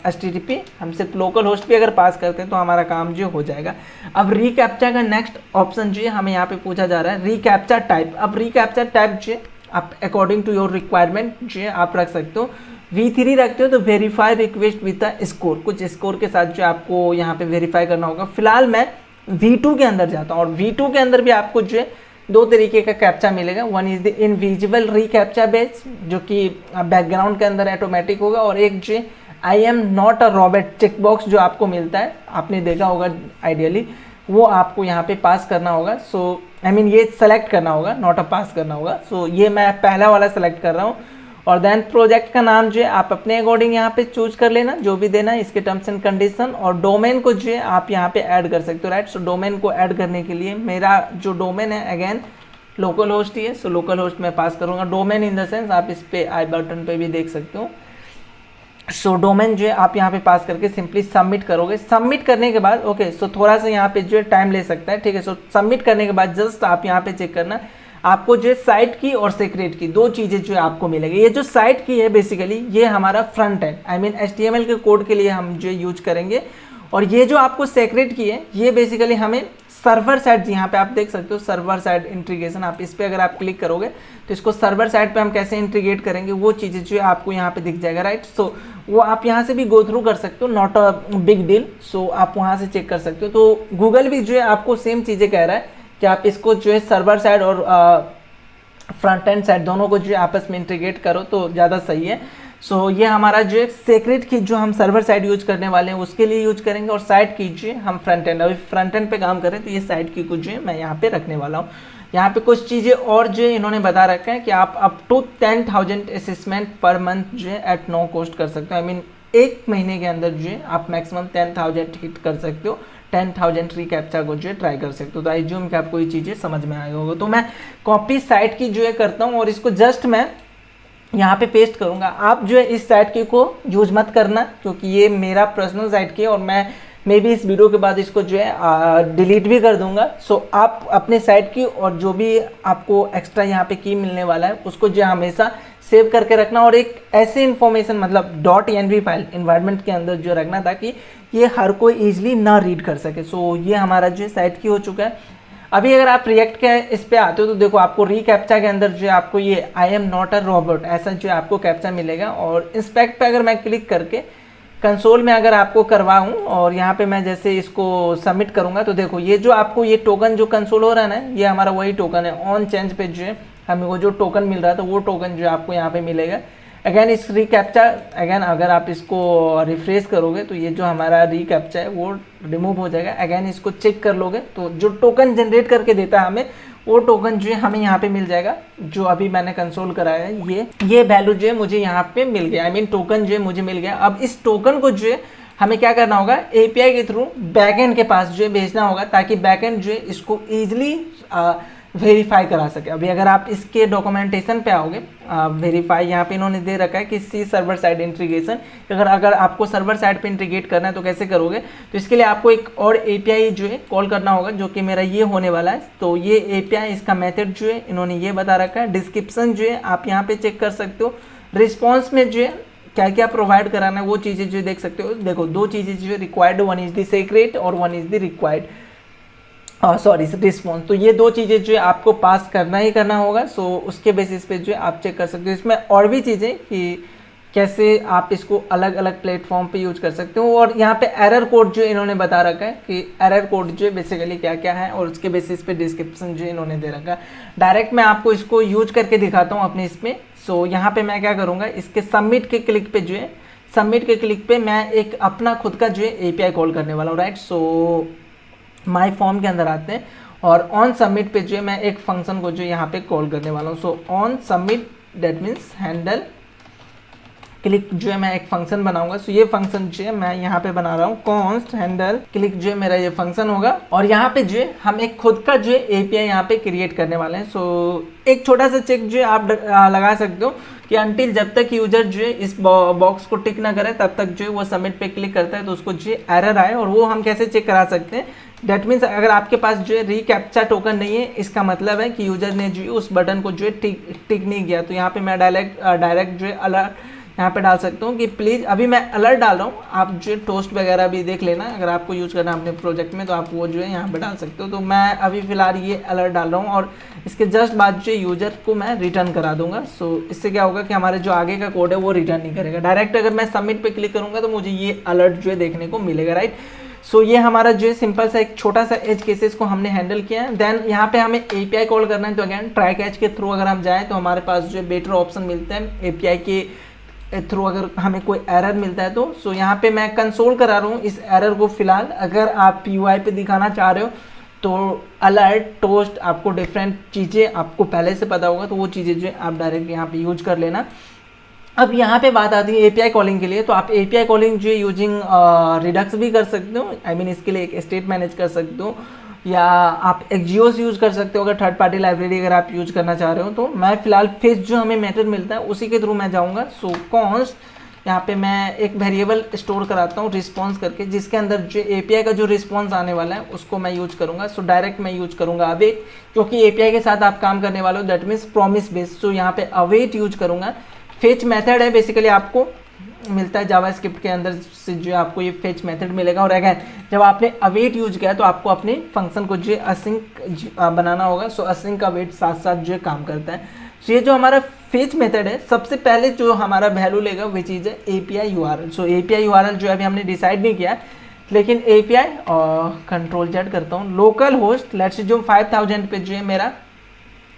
S1: HTTP, हम सिर्फ लोकल होस्ट भी अगर पास करते हैं तो हमारा काम जो हो जाएगा। अब रीकैप्चा का नेक्स्ट ऑप्शन जो है हमें यहाँ पे पूछा जा रहा है रीकैप्चा टाइप। अब रीकैप्चा टाइप जो है आप अकॉर्डिंग टू योर रिक्वायरमेंट जो है आप रख सकते हो। V3 रखते हो तो verify request with a score, कुछ स्कोर के साथ जो आपको यहाँ पे वेरीफाई करना होगा। फिलहाल मैं V2 के अंदर जाता हूँ और V2 के अंदर भी आपको जो है दो तरीके का कैप्चा मिलेगा। One is the invisible reCAPTCHA base जो कि बैकग्राउंड के अंदर ऑटोमेटिक होगा, और एक जो I am not a robot check box जो आपको मिलता है, आपने देखा होगा आइडियली, वो आपको यहाँ पे पास करना होगा। सो आई मीन ये सेलेक्ट करना होगा, नॉट अ पास करना होगा। सो ये मैं पहला वाला सेलेक्ट कर रहा हूँ। और देन प्रोजेक्ट का नाम जो है आप अपने अकॉर्डिंग यहाँ पे चूज कर लेना, जो भी देना है, इसके टर्म्स एंड कंडीशन। और डोमेन को जो है आप यहाँ पे ऐड कर सकते हो, राइट। सो डोमेन को ऐड करने के लिए मेरा जो डोमेन है अगेन लोकल होस्ट ही है, सो लोकल होस्ट मैं पास करूँगा। डोमेन इन द सेंस आप इस पे आई बटन पे भी देख सकते हो। सो डोमेन जो है आप यहाँ पे पास करके सिंपली सबमिट करोगे। सबमिट करने के बाद ओके, सो थोड़ा सा यहाँ पे जो है टाइम ले सकता है, ठीक है। सो सबमिट करने के बाद जस्ट आप यहाँ पे चेक करना, आपको जो है साइट की और सीक्रेट की दो चीज़ें जो है आपको मिलेगी। ये जो साइट की है बेसिकली ये हमारा फ्रंट है, आई मीन HTML के कोड के लिए हम जो यूज करेंगे। और ये जो आपको सीक्रेट की है ये बेसिकली हमें सर्वर साइड, यहाँ पे आप देख सकते हो सर्वर साइड इंटीग्रेशन, आप इस पे अगर आप क्लिक करोगे तो इसको सर्वर साइड पे हम कैसे इंटीग्रेट करेंगे वो चीज़ें जो है आपको यहाँ पे दिख जाएगा, राइट। सो वो आप यहाँ से भी गो थ्रू कर सकते हो, नॉट अ बिग डील। सो आप वहाँ से चेक कर सकते हो। तो गूगल भी जो है आपको सेम चीज़ें कह रहा है कि आप इसको जो है सर्वर साइड और फ्रंट एंड साइड दोनों को जो है आपस में इंटीग्रेट करो तो ज़्यादा सही है। सो ये हमारा जो है सीक्रेट की जो हम सर्वर साइड यूज करने वाले हैं उसके लिए यूज करेंगे, और साइड की जो है हम फ्रंट एंड, अभी फ्रंट एंड पे काम करें तो ये साइड की कुछ जो है मैं यहाँ पे रखने वाला हूँ। यहाँ पे कुछ चीज़ें और जो है इन्होंने बता रखा है कि आप up to 10,000 assessment per month जो है एट नो कॉस्ट कर सकते हो। आई मीन एक महीने के अंदर जो है आप मैक्सिमम 10,000 हिट कर सकते हो, 10,000 रीकैप्चा को जो है ट्राई कर सकते हो। तो आई ज्यूम कि आपको ये चीज़ें समझ में आई होगा। तो मैं कॉपी साइट की जो है करता हूँ और इसको जस्ट मैं यहाँ पे पेस्ट करूँगा। आप जो है इस साइट की को यूज मत करना क्योंकि ये मेरा पर्सनल साइट की है और मैं मे भी इस वीडियो के बाद इसको जो है डिलीट भी कर दूंगा। सो आप अपने साइट की और जो भी आपको एक्स्ट्रा यहाँ पे की मिलने वाला है उसको जो है हमेशा सेव करके रखना, और एक ऐसे इन्फॉर्मेशन मतलब .env फाइल इन्वायरमेंट के अंदर जो रखना ताकि ये हर कोई ईजिली ना रीड कर सके। सो ये हमारा जो है साइट की हो चुका है। अभी अगर आप रिएक्ट के इस पे आते हो तो देखो आपको रीकैप्चा के अंदर जो है आपको ये आई एम नॉट अ रोबोट ऐसा जो है आपको कैप्चा मिलेगा, और इंस्पेक्ट पे अगर मैं क्लिक करके कंसोल में अगर आपको करवाऊँ और यहाँ पे मैं जैसे इसको सबमिट करूँगा तो देखो ये जो आपको ये टोकन जो कंसोल हो रहा है ना ये हमारा वही टोकन है। ऑन चेंज पे जो है हमें वो जो टोकन मिल रहा था वो टोकन जो है आपको यहाँ पे मिलेगा। अगेन इस रीकैप्चा अगेन अगर आप इसको रिफ्रेश करोगे तो ये जो हमारा रीकैप्चा है वो रिमूव हो जाएगा। अगेन इसको चेक कर लोगे तो जो टोकन जनरेट करके देता है हमें वो टोकन जो है हमें यहाँ पे मिल जाएगा। जो अभी मैंने कंसोल कराया है ये वैल्यू जो है मुझे यहाँ पे मिल गया, आई मीन टोकन जो है मुझे मिल गया। अब इस टोकन को जो है हमें क्या करना होगा API के थ्रू बैकएंड के पास जो है भेजना होगा ताकि बैकएंड जो है इसको ईजिली वेरीफाई करा सके। अभी अगर आप इसके डॉक्यूमेंटेशन पे आओगे वेरीफाई यहाँ पे इन्होंने दे रखा है कि सी सर्वर साइड इंटीग्रेशन, अगर आपको सर्वर साइड पे इंटीग्रेट करना है तो कैसे करोगे, तो इसके लिए आपको एक और API जो है कॉल करना होगा जो कि मेरा ये होने वाला है। तो ये API इसका मेथड जो है इन्होंने ये बता रखा है। डिस्क्रिप्शन जो है आप यहाँ पे चेक कर सकते हो, रिस्पॉन्स में जो है क्या क्या प्रोवाइड कराना है वो चीज़ें जो देख सकते हो। देखो दो चीज़ें जो है required, one is the secret और one is the required response. तो ये दो चीज़ें जो है आपको पास करना ही करना होगा। सो उसके बेसिस पे जो है आप चेक कर सकते हो। इसमें और भी चीज़ें कि कैसे आप इसको अलग अलग प्लेटफॉर्म पे यूज कर सकते हो, और यहाँ पे एरर कोड जो इन्होंने बता रखा है कि एरर कोड जो है बेसिकली क्या क्या है, और उसके बेसिस पे डिस्क्रिप्शन जो इन्होंने दे रखा है। डायरेक्ट मैं आपको इसको यूज करके दिखाता हूँ अपने इसमें। सो यहाँ पे मैं क्या करूँगा इसके सबमिट के क्लिक पे जो है सबमिट के क्लिक पे मैं एक अपना खुद का जो है API कॉल करने वाला हूँ, राइट। सो माई फॉर्म के अंदर आते हैं और ऑन सबमिट पे जो है मैं एक फंक्शन को जो यहाँ पे कॉल करने वाला हूँ। So on submit that means handle click जो है मैं एक फंक्शन बनाऊंगा। सो ये फंक्शन जो है मैं यहाँ पे बना रहा हूँ कॉन्स्ट हैंडल क्लिक, जो है मेरा ये फंक्शन होगा। और यहाँ पे जो है हम एक खुद का जो है एपीआई यहाँ पे क्रिएट करने वाले हैं। सो एक छोटा सा चेक जो है आप लगा सकते हो कि अनटिल जब तक यूजर जो है इस बॉक्स को टिक ना करे तब तक जो है वो सबमिट पे क्लिक करता है तो उसको जो है एरर आए। और वो हम कैसे चेक करा सकते हैं, डेट मीन्स अगर आपके पास जो है रीकैप्चा टोकन नहीं है, इसका मतलब है कि यूजर ने जो है उस बटन को जो है टिक नहीं किया। तो यहाँ पे मैं डायरेक्ट जो है अलर्ट यहाँ पे डाल सकता हूँ कि प्लीज़, अभी मैं अलर्ट डाल रहा हूँ, आप जो है टोस्ट वगैरह भी देख लेना, अगर आपको यूज़ करना अपने प्रोजेक्ट में तो आप वो जो है यहाँ पे डाल सकते हो। तो मैं अभी फिलहाल ये अलर्ट डाल रहा हूँ और इसके जस्ट बाद जो यूजर को मैं रिटर्न करा दूंगा। सो इससे क्या होगा कि हमारे जो आगे का कोड है वो रिटर्न नहीं करेगा। डायरेक्ट अगर मैं सबमिट पे क्लिक करूँगा तो मुझे ये अलर्ट जो है देखने को मिलेगा, राइट। सो ये हमारा जो है सिंपल सा एक छोटा सा एज केसेस को हमने हैंडल किया है। देन यहाँ पे हमें एपीआई कॉल करना है। तो अगेन ट्राई कैच के थ्रू अगर हम जाएँ तो हमारे पास जो है बेटर ऑप्शन मिलते हैं एपीआई के थ्रू अगर हमें कोई एरर मिलता है तो। सो यहाँ पे मैं कंसोल करा रहा हूँ इस एरर को फिलहाल। अगर आप यूआई पे दिखाना चाह रहे हो तो अलर्ट टोस्ट आपको डिफरेंट चीज़ें आपको पहले से पता होगा, तो वो चीज़ें जो आप डायरेक्ट यहाँ पे यूज कर लेना। अब यहाँ पे बात आती है एपीआई कॉलिंग के लिए। तो आप एपीआई कॉलिंग जो यूजिंग रिडक्स भी कर सकते हो, आई मीन इसके लिए एक स्टेट मैनेज कर सकते हो, या आप एक्जियोस यूज़ कर सकते हो अगर थर्ड पार्टी लाइब्रेरी अगर आप यूज़ करना चाह रहे हो। तो मैं फिलहाल फेच जो हमें मेथड मिलता है उसी के थ्रू मैं जाऊँगा। सो कॉन्स्ट यहाँ पे मैं एक वेरिएबल स्टोर कराता हूँ रिस्पॉन्स करके, जिसके अंदर जो एपीआई का जो रिस्पॉन्स आने वाला है उसको मैं यूज करूँगा। सो डायरेक्ट मैं यूज करूँगा अवेट, क्योंकि एपीआई के साथ आप काम करने वाले हो, दैट मीन्स प्रॉमिस बेस्ड। सो यहाँ पे अवेट यूज करूँगा। फेच मेथड है बेसिकली आपको मिलता है जावास्क्रिप्ट के अंदर से जो आपको ये फेच मेथड मिलेगा। और अगेन जब आपने अवेट यूज किया तो आपको अपने फंक्शन को जो असिंक बनाना होगा। सो असिंक अवेट साथ साथ जो काम करता है। सो ये जो हमारा फेच मेथड है सबसे पहले जो हमारा वैल्यू लेगा वो चीज़ है एपीआई यूआरएल। सो एपीआई यूआरएल जो अभी हमने डिसाइड नहीं किया, लेकिन एपीआई कंट्रोल जेड करता हूँ लोकल होस्ट लेट्स जो 5000 पे जो है मेरा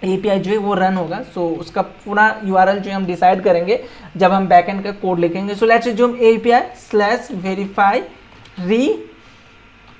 S1: एपीआई जो है वो रन होगा। सो उसका पूरा यूआरएल जो हम डिसाइड करेंगे जब हम बैकएंड का कोड लिखेंगे। सो लेट्स जो API/verify री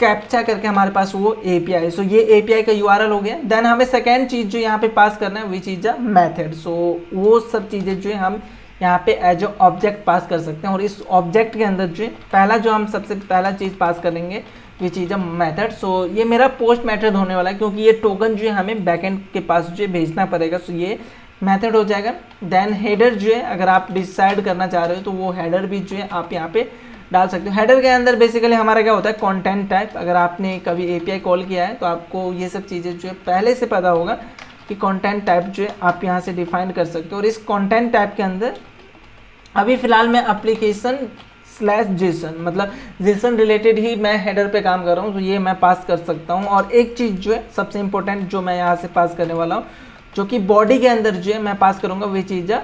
S1: कैप्चा करके हमारे पास वो एपीआई। सो ये एपीआई का यूआरएल हो गया। देन हमें सेकेंड चीज़ जो यहाँ पे पास करना है विच इज अ मेथड। सो वो सब चीज़ें जो है हम यहाँ पे एज ऑब्जेक्ट पास कर सकते हैं। और इस ऑब्जेक्ट के अंदर जो पहला जो हम सबसे पहला चीज़ पास करेंगे विच इज अ मेथड। सो ये मेरा पोस्ट मेथड होने वाला है, क्योंकि ये टोकन जो है हमें बैकएंड के पास जो है भेजना पड़ेगा। सो ये मेथड हो जाएगा। देन हेडर जो है अगर आप डिसाइड करना चाह रहे हो तो वो हेडर भी जो है आप यहाँ पे डाल सकते हो। हेडर के अंदर बेसिकली हमारा क्या होता है कंटेंट टाइप। अगर आपने कभी एपीआई कॉल किया है तो आपको ये सब चीज़ें जो है पहले से पता होगा कि कंटेंट टाइप जो है आप यहाँ से डिफाइन कर सकते हो। और इस कंटेंट टाइप के अंदर अभी फ़िलहाल मैं application/JSON मतलब JSON रिलेटेड ही मैं हेडर पे काम कर रहा हूँ, तो ये मैं पास कर सकता हूँ। और एक चीज़ जो है सबसे इंपॉर्टेंट जो मैं यहाँ से पास करने वाला हूँ, जो कि बॉडी के अंदर जो है मैं पास करूँगा विच इज अ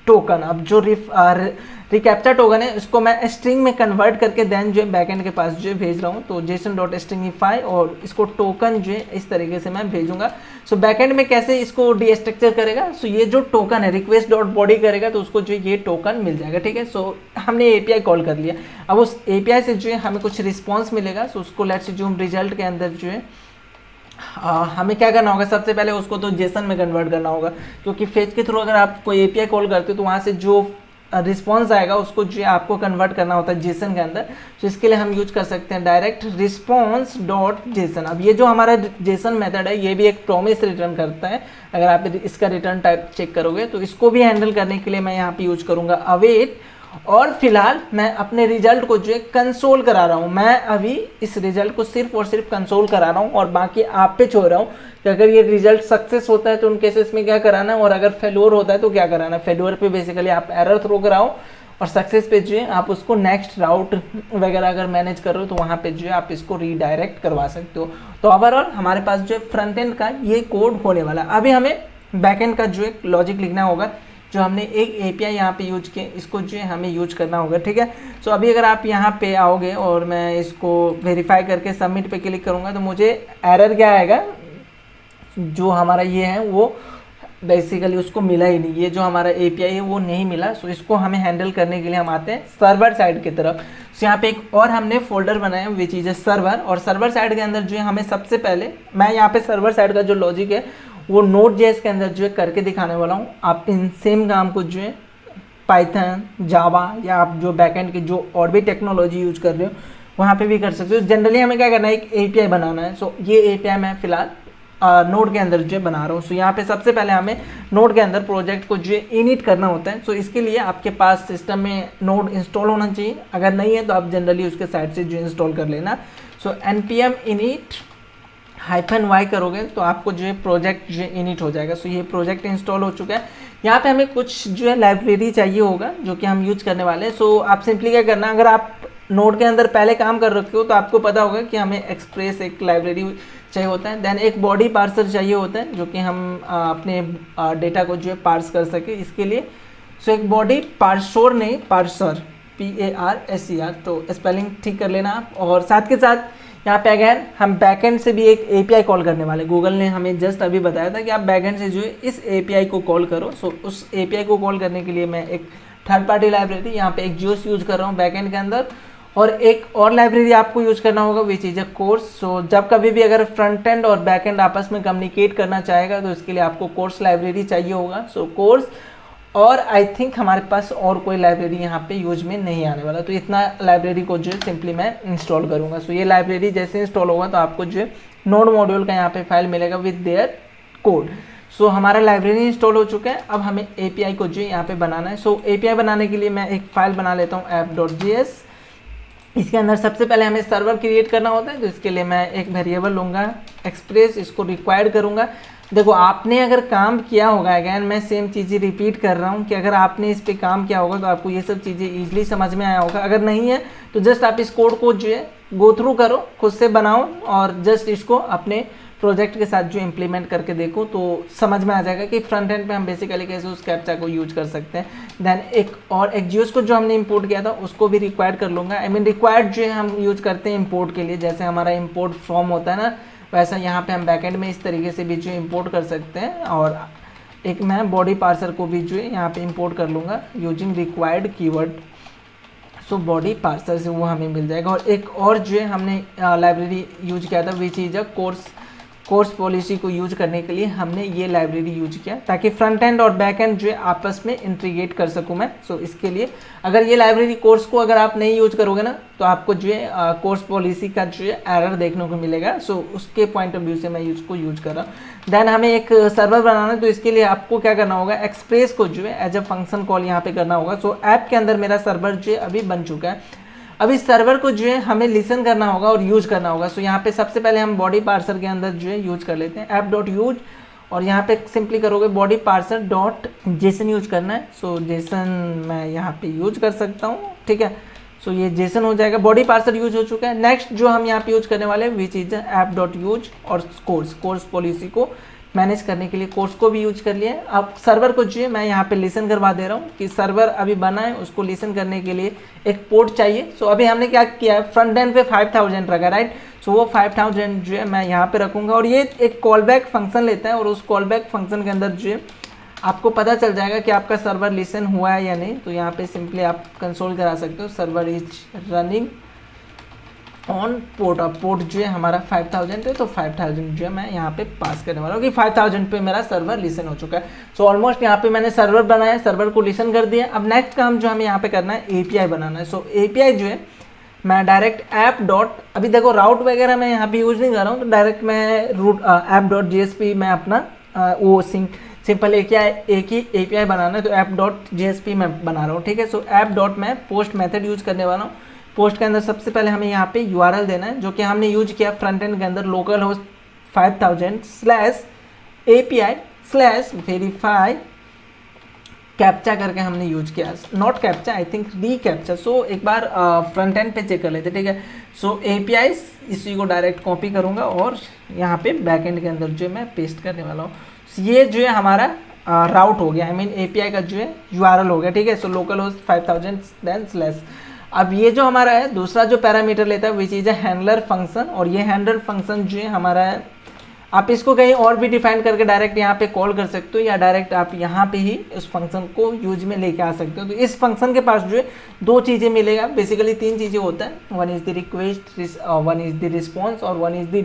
S1: टोकन। अब जो रिकैप्चा टोकन है उसको मैं स्ट्रिंग में कन्वर्ट करके देन जो है बैकएंड के पास जो है भेज रहा हूँ। तो JSON.stringify और इसको टोकन जो है इस तरीके से मैं भेजूंगा। सो बैकएंड में कैसे इसको डीस्ट्रक्चर करेगा, सो ये जो टोकन है request.body करेगा तो उसको जो ये टोकन मिल जाएगा, ठीक है। सो हमने एपीआई कॉल कर लिया। अब उस एपीआई से जो है हमें कुछ रिस्पॉन्स मिलेगा। सो उसको लेट्स जो हम रिजल्ट के अंदर जो है हमें क्या करना होगा, सबसे पहले उसको तो जेसन में कन्वर्ट करना होगा, क्योंकि फेच के थ्रू अगर आप कोई एपीआई कॉल करते हो तो वहाँ से जो रिस्पॉन्स आएगा उसको जो आपको कन्वर्ट करना होता है जेसन के अंदर। तो इसके लिए हम यूज कर सकते हैं डायरेक्ट response.json। अब ये जो हमारा जेसन मेथड है ये भी एक प्रॉमिस रिटर्न करता है। अगर आप इसका रिटर्न टाइप चेक करोगे तो इसको भी हैंडल करने के लिए मैं यहाँ पे यूज करूँगा अवेट। और फिलहाल मैं अपने रिजल्ट को जो है कंसोल करा रहा हूँ। मैं अभी इस रिजल्ट को सिर्फ और सिर्फ कंसोल करा रहा हूँ और बाकी आप पे छोड़ रहा हूँ कि अगर ये रिजल्ट सक्सेस होता है तो उन केसेस में क्या कराना है, और अगर फेल्योर होता है तो क्या कराना है। फेल्योर पे बेसिकली आप एरर थ्रो कराओ और सक्सेस पे जो है आप उसको नेक्स्ट राउट वगैरह अगर मैनेज कर रहे हो तो वहाँ पे जो है आप इसको रीडायरेक्ट करवा सकते हो। तो ओवरऑल हमारे पास जो है फ्रंट एंड का ये कोड होने वाला है। अभी हमें बैक एंड का जो है लॉजिक लिखना होगा, जो हमने एक एपीआई यहाँ पे यूज किया इसको जो है हमें यूज करना होगा, ठीक है। सो अभी अगर आप यहाँ पे आओगे और मैं इसको वेरीफाई करके सबमिट पे क्लिक करूँगा तो मुझे एरर क्या आएगा, जो हमारा ये है वो बेसिकली उसको मिला ही नहीं, ये जो हमारा एपीआई है वो नहीं मिला। सो इसको हमें हैंडल करने के लिए हम आते हैं सर्वर साइड की तरफ। सो यहाँ पे एक और हमने फोल्डर बनाया विच इज ए सर्वर, और सर्वर साइड के अंदर जो है हमें सबसे पहले मैं यहाँ पे सर्वर साइड का जो लॉजिक है वो Node.js के अंदर जो है करके दिखाने वाला हूँ। आप इन सेम काम को जो है पाइथन, जावा या आप जो बैकएंड की जो और भी टेक्नोलॉजी यूज कर रहे हो वहाँ पे भी कर सकते हो। जनरली हमें क्या करना है, एक एपीआई बनाना है। सो ये एपीआई मैं फिलहाल नोड के अंदर जो बना रहा हूँ। सो यहाँ पे सबसे पहले हमें नोड के अंदर प्रोजेक्ट को जो इनिट करना होता है। सो इसके लिए आपके पास सिस्टम में नोड इंस्टॉल होना चाहिए, अगर नहीं है तो आप जनरली उसके साइड से जो इंस्टॉल कर लेना। सो npm init -y करोगे तो आपको जो है प्रोजेक्ट जो इनिट हो जाएगा। सो ये प्रोजेक्ट इंस्टॉल हो चुका है। यहाँ पे हमें कुछ जो है लाइब्रेरी चाहिए होगा जो कि हम यूज करने वाले हैं। सो आप सिंपली क्या करना, अगर आप नोड के अंदर पहले काम कर रखे हो तो आपको पता होगा कि हमें एक्सप्रेस एक लाइब्रेरी चाहिए होता है, देन एक बॉडी पार्सर चाहिए होता है जो कि हम अपने डेटा को जो है पार्स कर सके इसके लिए। सो एक बॉडी पार्सर नहीं, पार्सर PARSER, तो स्पेलिंग ठीक कर लेना आप। और साथ के साथ यहाँ पे अगेन हम बैकएंड से भी एक API कॉल करने वाले। गूगल ने हमें जस्ट अभी बताया था कि आप बैकएंड से जो है इस API को कॉल करो। सो उस API को कॉल करने के लिए मैं एक थर्ड पार्टी लाइब्रेरी यहाँ पे एक एक्जियोस यूज कर रहा हूँ बैकएंड के अंदर, और एक और लाइब्रेरी आपको यूज करना होगा विच इज अ कोर्स। सो जब कभी भी अगर फ्रंट एंड और बैक एंड आपस में कम्युनिकेट करना चाहेगा तो इसके लिए आपको कोर्स लाइब्रेरी चाहिए होगा। सो कोर्स, और आई थिंक हमारे पास और कोई लाइब्रेरी यहाँ पे यूज में नहीं आने वाला, तो इतना लाइब्रेरी को जो है सिंपली मैं इंस्टॉल करूँगा। सो ये लाइब्रेरी जैसे इंस्टॉल होगा तो आपको जो है नोड मॉड्यूल का यहाँ पे फाइल मिलेगा विद देयर कोड। सो हमारा लाइब्रेरी इंस्टॉल हो चुका है। अब हमें API को जो यहाँ पे बनाना है। सो API बनाने के लिए मैं एक फाइल बना लेता हूँ app.js। इसके अंदर सबसे पहले हमें सर्वर क्रिएट करना होता है, तो इसके लिए मैं एक वेरिएबल लूँगा एक्सप्रेस, इसको रिक्वायर्ड करूँगा। देखो आपने अगर काम किया होगा, अगैन मैं सेम चीज़ें रिपीट कर रहा हूँ कि अगर आपने इस पे काम किया होगा तो आपको ये सब चीज़ें ईजिली समझ में आया होगा। अगर नहीं है तो जस्ट आप इस कोड को जो है गो थ्रू करो, खुद से बनाओ और जस्ट इसको अपने प्रोजेक्ट के साथ जो इम्प्लीमेंट करके देखो तो समझ में आ जाएगा कि फ्रंट एंड पे हम बेसिकली कैसे उस कैप्चा को यूज कर सकते हैं। देन एक और एक्जियोस को जो हमने इंपोर्ट किया था उसको भी रिक्वायर्ड कर लूँगा। आई मीन रिक्वायर्ड जो है हम यूज करते हैं इंपोर्ट के लिए, जैसे हमारा इंपोर्ट फ्रॉम होता है ना, वैसा यहाँ पे हम बैकएंड में इस तरीके से भी जो इंपोर्ट कर सकते हैं। और एक मैं बॉडी पार्सर को भी जो है यहाँ पे इंपोर्ट कर लूँगा using required keyword. So body parser से वो हमें मिल जाएगा। और एक और जो है हमने लाइब्रेरी यूज किया था विच इज अ कोर्स पॉलिसी को यूज करने के लिए हमने ये लाइब्रेरी यूज किया ताकि फ्रंट एंड और बैक एंड जो है आपस में इंटीग्रेट कर सकूं मैं। सो इसके लिए अगर ये लाइब्रेरी कोर्स को अगर आप नहीं यूज करोगे ना तो आपको जो है कोर्स पॉलिसी का जो है एरर देखने को मिलेगा। सो उसके पॉइंट ऑफ व्यू से मैं इसको यूज कर रहा हूँ। देन हमें एक सर्वर बनाना है, तो इसके लिए आपको क्या करना होगा, एक्सप्रेस को जो है एज अ फंक्शन कॉल यहाँ पे करना होगा। सो ऐप के अंदर मेरा सर्वर जो है अभी बन चुका है। अब इस सर्वर को जो है हमें लिसन करना होगा और यूज करना होगा। सो यहाँ पे सबसे पहले हम बॉडी पार्सर के अंदर जो है यूज कर लेते हैं app.use, और यहाँ पे सिंपली करोगे body parser dot JSON use करना है। सो जेसन मैं यहाँ पे यूज कर सकता हूँ, ठीक है। सो ये जेसन हो जाएगा, बॉडी पार्सर यूज हो चुका है। नेक्स्ट जो हम यहाँ पे यूज करने वाले हैं विच इज app.use और कोर्स पॉलिसी को मैनेज करने के लिए कोर्स को भी यूज कर लिया है। अब सर्वर को जो है मैं यहाँ पे लिसन करवा दे रहा हूँ कि सर्वर अभी बना है, उसको लिसन करने के लिए एक पोर्ट चाहिए। सो अभी हमने क्या किया है, फ्रंट एंड पे 5000 रखा, राइट। सो वो 5000 जो है मैं यहाँ पे रखूँगा और ये एक कॉल बैक फंक्शन लेता है और उस कॉल बैक फंक्शन के अंदर जो है आपको पता चल जाएगा कि आपका सर्वर लिसन हुआ है या नहीं। तो यहाँ पे सिंपली आप कंसोल करा सकते हो server is running on port. अब पोर्ट जो है हमारा 5000 है, तो 5000 जो है मैं यहाँ पे पास करने वाला हूँ कि 5000 पे मेरा सर्वर लिसन हो चुका है। सो ऑलमोस्ट यहाँ पे मैंने सर्वर बनाया, सर्वर को लिसन कर दिया। अब नेक्स्ट काम जो हमें यहाँ पे करना है API बनाना है। सो API जो है मैं डायरेक्ट ऐप डॉट, अभी देखो राउट वगैरह मैं यहाँ पे यूज नहीं कर रहा हूँ, तो डायरेक्ट मैं रूट app.jsp मैं अपना वो सिंपल एक ही API बनाना है, तो app.jsp मैं बना रहा हूँ, ठीक है। सो ऐप डॉट मैं पोस्ट मेथड यूज करने वाला हूँ। पोस्ट के अंदर सबसे पहले हमें यहाँ पे URL देना है जो कि हमने यूज किया फ्रंट एंड के अंदर लोकल होस्ट 5000/API/verify कैप्चा करके हमने यूज किया, नॉट कैप्चा, आई थिंक री कैप्चा। सो एक बार फ्रंट एंड पे चेक कर लेते, ठीक है। सो API इसी को डायरेक्ट कॉपी करूँगा और यहाँ पे बैक एंड के अंदर जो मैं पेस्ट करने वाला हूँ। ये जो है हमारा राउट हो गया, आई मीन API का जो है URL हो गया, ठीक है। So local host 5000 then slash. अब ये जो हमारा है दूसरा जो पैरामीटर लेता है विच इज अ हैंडलर फंक्शन, और ये हैंडलर फंक्शन जो है हमारा है, आप इसको कहीं और भी डिफाइन करके डायरेक्ट यहाँ पे कॉल कर सकते हो या डायरेक्ट आप यहाँ पे ही उस फंक्शन को यूज में लेके आ सकते हो। तो इस फंक्शन के पास जो है दो चीज़ें मिलेगा, बेसिकली तीन चीज़ें होता है, one is the request, one is the response और वन इज़ द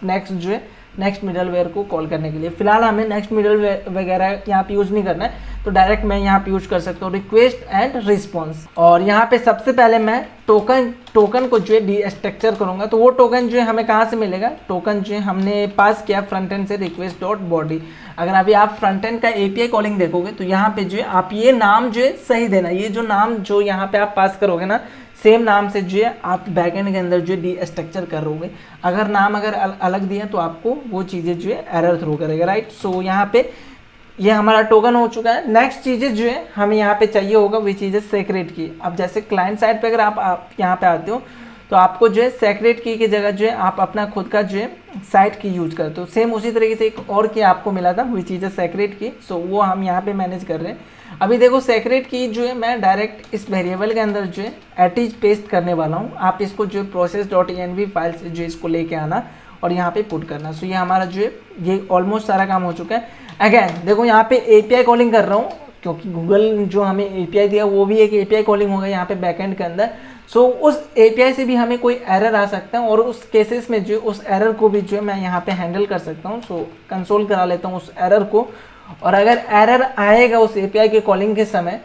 S1: नेक्स्ट जो है नेक्स्ट मिडलवेयर को कॉल करने के लिए। फिलहाल हमें नेक्स्ट मिडलवेयर वगैरह यहाँ पे यूज़ नहीं करना है, तो डायरेक्ट मैं यहाँ पे यूज़ कर सकता हूँ रिक्वेस्ट एंड रिस्पॉन्स। और यहाँ पे सबसे पहले मैं टोकन को जो है डीस्ट्रक्चर करूँगा। तो वो टोकन जो है हमें कहाँ से मिलेगा, टोकन जो है हमने पास किया फ्रंट एंड से रिक्वेस्ट डॉट बॉडी। अगर अभी आप फ्रंट एंड का एपीआई कॉलिंग देखोगे तो यहाँ पे जो है आप ये नाम जो है सही देना, ये जो नाम जो यहाँ पे आप पास करोगे ना, सेम नाम से जो है आप बैकएंड के अंदर जो है डीस्ट्रक्चर करोगे। अगर नाम अलग दिया तो आपको वो चीज़ें जो है एरर थ्रो करेगा, राइट। सो यहाँ पे ये हमारा टोकन हो चुका है। नेक्स्ट चीज़ें जो है हमें यहाँ पे चाहिए होगा वो चीज़ें सेक्रेट की। अब जैसे क्लाइंट साइड पे अगर आप यहाँ पे आते हो तो आपको जो है सेक्रेट की जगह जो है आप अपना खुद का जो है साइट की यूज करते हो। सेम उसी तरीके से एक और की आपको मिला था वो चीज़ें सेक्रेट की, सो वो हम यहाँ पे मैनेज कर रहे हैं। अभी देखो सेक्रेट की जो है मैं डायरेक्ट इस वेरिएबल के अंदर जो है एटीज पेस्ट करने वाला हूँ। आप इसको जो है process.env फाइल से जो इसको लेके आना और यहाँ पे पुट करना। सो ये हमारा जो है ये ऑलमोस्ट सारा काम हो चुका है। अगेन देखो यहाँ पे एपीआई कॉलिंग कर रहा हूँ क्योंकि गूगल जो हमें एपीआई दिया वो भी एक एपीआई कॉलिंग होगा यहाँ पे बैकएंड के अंदर। सो उस एपीआई से भी हमें कोई एरर आ सकता है और उस केसेस में जो उस एरर को भी जो है मैं यहाँ पे हैंडल कर सकता हूँ। सो कंसोल करा लेता हूँ उस एरर को, और अगर एरर आएगा उस एपीआई के कॉलिंग के समय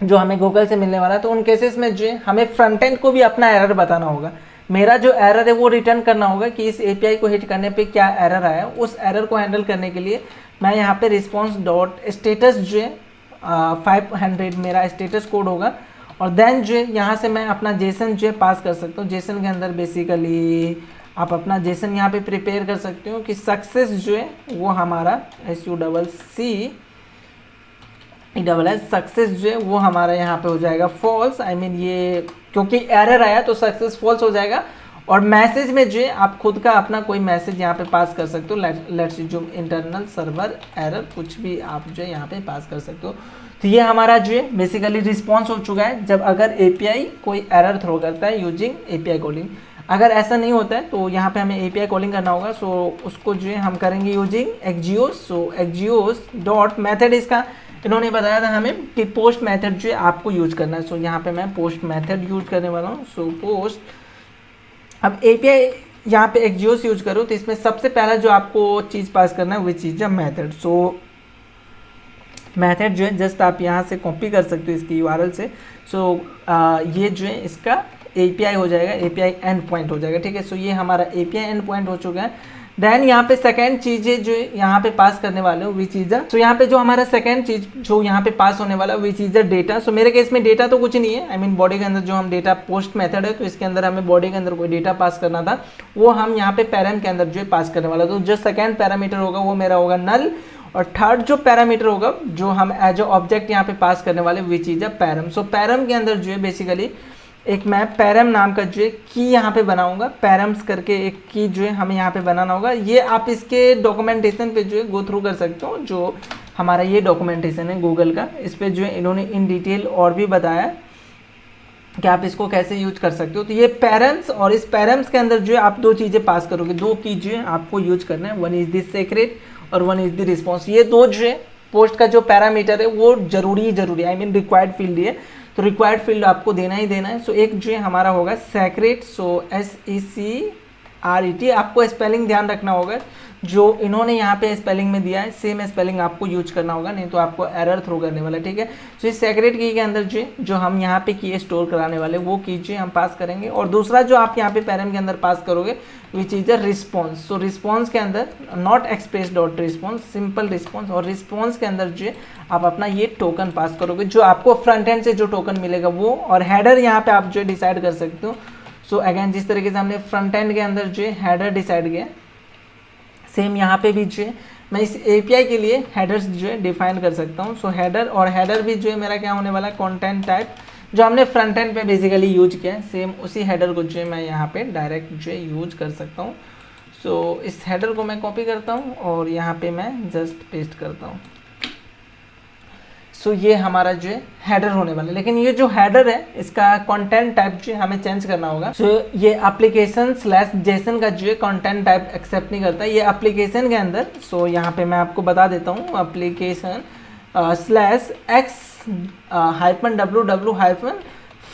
S1: जो हमें गूगल से मिलने वाला है तो उन केसेस में जो है हमें फ्रंट एंड को भी अपना एरर बताना होगा। मेरा जो एरर है वो रिटर्न करना होगा कि इस एपीआई को हिट करने पे क्या एरर आया। उस एरर को हैंडल करने के लिए मैं यहाँ पे रिस्पॉन्स डॉट स्टेटस जो है 500 मेरा स्टेटस कोड होगा, और देन जो है यहाँ से मैं अपना जेसन जो है पास कर सकता हूँ। जेसन के अंदर बेसिकली आप अपना जेसन यहाँ पे प्रिपेयर कर सकते हो कि सक्सेस जो है वो हमारा SUCCESS सक्सेस जो है वो हमारा यहाँ पे हो जाएगा फॉल्स। आई मीन ये क्योंकि एरर आया तो सक्सेस फॉल्स हो जाएगा। और मैसेज में जो है आप खुद का अपना कोई मैसेज यहाँ पे पास कर सकते हो, लेट्स जो इंटरनल सर्वर एरर कुछ भी आप जो है यहाँ पे पास कर सकते हो। तो ये हमारा जो है बेसिकली रिस्पॉन्स हो चुका है जब अगर एपीआई कोई एरर थ्रो करता है यूजिंग एपीआई कॉलिंग। अगर ऐसा नहीं होता है तो यहाँ पे हमें एपीआई कॉलिंग करना होगा। सो उसको जो है हम करेंगे यूजिंग एक्जियोस। सो एक्जियोस डॉट मेथड इसका इन्होंने बताया था हमें कि पोस्ट मेथड जो है आपको यूज करना है। सो यहाँ पे मैं पोस्ट मेथड यूज करने वाला हूँ। सो पोस्ट, अब एपीआई यहाँ पे एक्जियोस यूज करो तो इसमें सबसे पहला जो आपको चीज़ पास करना है वो चीज़ है मेथड। सो मेथड जो है जस्ट आप यहाँ से कॉपी कर सकते हो इसकी यूआरएल से। सो ये जो है इसका एपीआई हो जाएगा, एपीआई एंड पॉइंट हो जाएगा, ठीक है। सो ये हमारा एपीआई एंड पॉइंट हो चुका है। देन यहाँ पे सेकंड चीज़ें जो यहाँ पे पास करने वाले हो वी चीज़ है। सो यहाँ पे जो हमारा सेकंड चीज़ जो यहाँ पे पास होने वाला है वी चीज़ है डेटा। सो मेरे केस में डेटा तो कुछ नहीं है, आई मीन बॉडी के अंदर जो हम डेटा पोस्ट मेथड है तो इसके अंदर हमें बॉडी के अंदर कोई डेटा पास करना था वो हम यहाँ पे पैरम के अंदर जो है पास करने वाला। तो जो सेकेंड पैरामीटर होगा वो मेरा होगा नल, और थर्ड जो पैरामीटर होगा जो हम एज अ ऑब्जेक्ट यहाँ पे पास करने वाले वो चीज़ है पैरम। सो पैरम के अंदर जो है बेसिकली एक मैं पैरम नाम का जो है की यहाँ पे बनाऊंगा, पैरम्स करके एक की जो है हमें यहाँ पे बनाना होगा। ये आप इसके डॉक्यूमेंटेशन पे जो है गो थ्रू कर सकते हो, जो हमारा ये डॉक्यूमेंटेशन है गूगल का, इस पे जो है इन्होंने इन डिटेल और भी बताया कि आप इसको कैसे यूज कर सकते हो। तो ये पैरम्स, और इस पैरम्स के अंदर जो है आप दो चीज़ें पास करोगे, दो की जो है आपको यूज करना है, वन इज दिस सेक्रेट और वन इज द रिस्पॉन्स। ये दो जो है पोस्ट का जो पैरामीटर है वो जरूरी आई मीन रिक्वायर्ड फील्ड है, तो रिक्वायर्ड फील्ड आपको देना ही देना है। सो एक जो है हमारा होगा सेक्रेट, सो SECRET, आपको स्पेलिंग ध्यान रखना होगा जो इन्होंने यहाँ पे स्पेलिंग में दिया है सेम स्पेलिंग आपको यूज करना होगा, नहीं तो आपको एरर थ्रो करने वाला है, ठीक है। तो इस सेक्रेट की के अंदर जो हम यहाँ पे की स्टोर कराने वाले वो कीजिए हम पास करेंगे। और दूसरा जो आप यहाँ पे पैरम के अंदर पास करोगे which is the response. So response के अंदर not express dot response, simple response, और रिस्पॉन्स के अंदर जो आप अपना ये टोकन पास करोगे जो आपको फ्रंट एंड से जो टोकन मिलेगा वो, और हेडर यहाँ पे आप जो डिसाइड कर सकते हो। सो अगेन जिस तरीके से हमने फ्रंट एंड के अंदर जो हेडर डिसाइड किया सेम यहाँ पे भी जो है मैं इस एपीआई के लिए हेडर्स जो है डिफाइन कर सकता हूँ। सो हेडर, और हेडर भी जो है मेरा क्या होने वाला है कंटेंट टाइप, जो हमने फ्रंट एंड पे बेसिकली यूज किया है सेम उसी हेडर को जो है मैं यहाँ पे डायरेक्ट जो है यूज कर सकता हूँ। सो इस हेडर को मैं कॉपी करता हूँ और यहाँ पे मैं जस्ट पेस्ट करता हूँ। सो ये हमारा जो है हेडर होने वाला है, लेकिन ये जो हेडर है इसका कंटेंट टाइप जो है हमें चेंज करना होगा। सो ये एप्लीकेशन स्लैश जेसन का जो है कंटेंट टाइप एक्सेप्ट नहीं करता ये एप्लीकेशन के अंदर। सो यहाँ पे मैं आपको बता देता हूँ application slash X -ww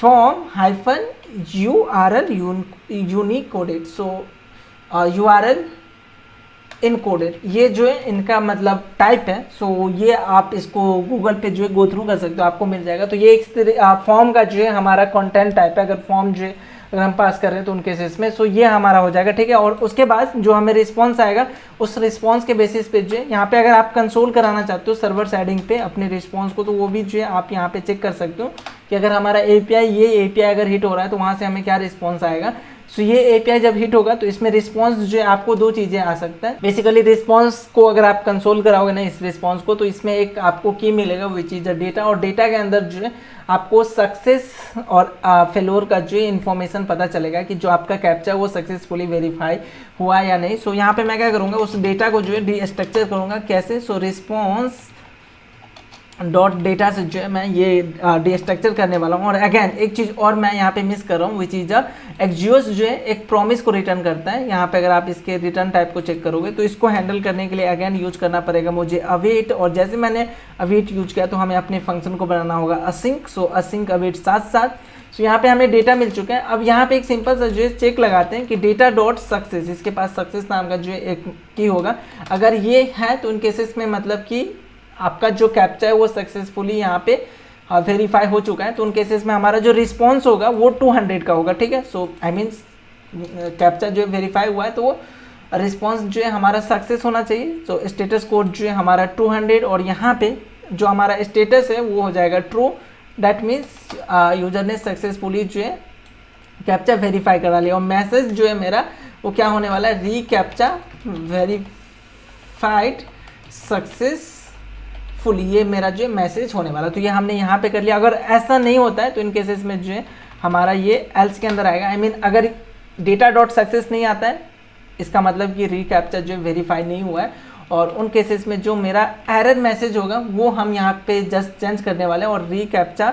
S1: form URL unique coded. So URL encoded, ये जो है इनका मतलब टाइप है। सो ये आप इसको गूगल पे जो है गो थ्रू कर सकते हो, आपको मिल जाएगा। तो ये एक फॉर्म का जो है हमारा कंटेंट टाइप है। अगर फॉर्म जो है अगर हम पास कर रहे हैं तो उन केसेस में सो ये हमारा हो जाएगा, ठीक है। और उसके बाद जो हमें रिस्पॉन्स आएगा उस रिस्पॉन्स के बेसिस पे जो है यहाँ पे अगर आप कंसोल कराना चाहते हो सर्वर साइडिंग पे अपने रिस्पॉन्स को, तो वो भी जो है आप यहाँ पे चेक कर सकते हो कि अगर हमारा एपीआई ये एपीआई अगर हिट हो रहा है तो वहाँ से हमें क्या रिस्पॉन्स आएगा। सो ये एपीआई जब हिट होगा तो इसमें रिस्पॉन्स जो है आपको दो चीज़ें आ सकता है। बेसिकली रिस्पॉन्स को अगर आप कंसोल कराओगे ना इस रिस्पॉन्स को, तो इसमें एक आपको की मिलेगा विच इज द डेटा, और डेटा के अंदर जो है आपको सक्सेस और फेलोर का जो इन्फॉर्मेशन पता चलेगा कि जो आपका कैप्चा वो सक्सेसफुली वेरीफाई हुआ या नहीं। सो यहाँ पे मैं क्या करूँगा, उस डेटा को जो है डी स्ट्रक्चर करूँगा। कैसे? सो रिस्पॉन्स डॉट डेटा से जो है मैं ये डी स्ट्रक्चर करने वाला हूँ। और अगेन एक चीज़ और मैं यहाँ पे मिस कर रहा हूँ विच इज एक्जियोस जो है एक प्रॉमिस को रिटर्न करता है। यहाँ पे अगर आप इसके रिटर्न टाइप को चेक करोगे तो इसको हैंडल करने के लिए अगेन यूज करना पड़ेगा मुझे अवेट, और जैसे मैंने अवेट यूज किया तो हमें अपने फंक्शन को बनाना होगा असिंक। सो असिंक अवेट साथ साथ। सो यहाँ पे हमें डेटा मिल चुका है। अब यहाँ पे एक सिंपल सा जो है चेक लगाते हैं कि डेटा डॉट सक्सेस, इसके पास सक्सेस नाम का जो है एक की होगा। अगर ये है तो उन केसेस में मतलब कि आपका जो कैप्चा है वो सक्सेसफुली यहाँ पे वेरीफाई हो चुका है। तो उन केसेस में हमारा जो रिस्पॉन्स होगा वो 200 का होगा, ठीक है। सो आई मीन कैप्चा जो है वेरीफाई हुआ है तो वो रिस्पॉन्स जो है हमारा सक्सेस होना चाहिए। सो स्टेटस कोड जो है हमारा 200, और यहाँ पे जो हमारा स्टेटस है वो हो जाएगा ट्रू। दैट मीन्स यूजर ने सक्सेसफुली जो है कैप्चा वेरीफाई करा लिया। और मैसेज जो है मेरा वो क्या होने वाला है, री कैप्चा वेरीफाइड सक्सेसफुली, ये मेरा जो है मैसेज होने वाला। तो ये हमने यहाँ पे कर लिया। अगर ऐसा नहीं होता है तो इन केसेस में जो है हमारा ये एल्स के अंदर आएगा। आई मीन अगर डेटा डॉट सक्सेस नहीं आता है इसका मतलब कि री कैप्चा जो है वेरीफाई नहीं हुआ है। और उन केसेस में जो मेरा एरर मैसेज होगा वो हम यहाँ पे जस्ट चेंज करने वाले हैं। और री कैप्चा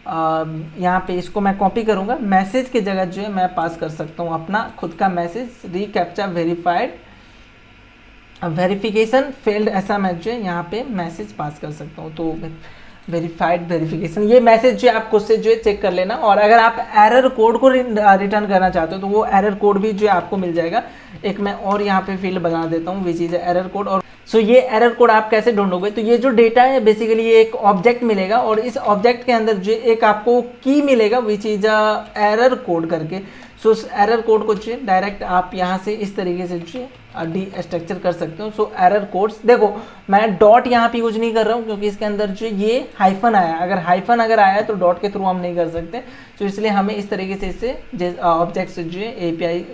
S1: यहाँ पे इसको मैं कॉपी करूँगा, मैसेज की जगह जो है मैं पास कर सकता हूँ अपना खुद का मैसेज, री कैप्चा वेरीफाइड वेरिफिकेशन फेल्ड, ऐसा मैं जो है यहाँ पे मैसेज पास कर सकता हूँ। तो वेरीफाइड वेरिफिकेशन ये मैसेज जो है आप खुद से जो है चेक कर लेना। और अगर आप एरर कोड को रिटर्न करना चाहते हो तो वो एरर कोड भी जो है आपको मिल जाएगा। एक मैं और यहाँ पे फील्ड बना देता हूँ विच इज एरर कोड। और सो ये एरर कोड आप कैसे ढूंढोगे, तो ये जो डेटा है बेसिकली ये एक ऑब्जेक्ट मिलेगा, और इस ऑब्जेक्ट के अंदर जो एक आपको की मिलेगा विच इज एरर कोड करके। सो उस एरर कोड को जो है डायरेक्ट आप यहाँ से इस तरीके से जो है डी स्ट्रक्चर कर सकते हो। सो एरर कोड्स देखो मैं डॉट यहाँ पे यूज नहीं कर रहा हूँ क्योंकि इसके अंदर जो ये हाइफन आया, अगर हाइफन अगर आया तो डॉट के थ्रू हम नहीं कर सकते। तो इसलिए हमें इस तरीके से इससे ऑब्जेक्ट से जो है एपीआई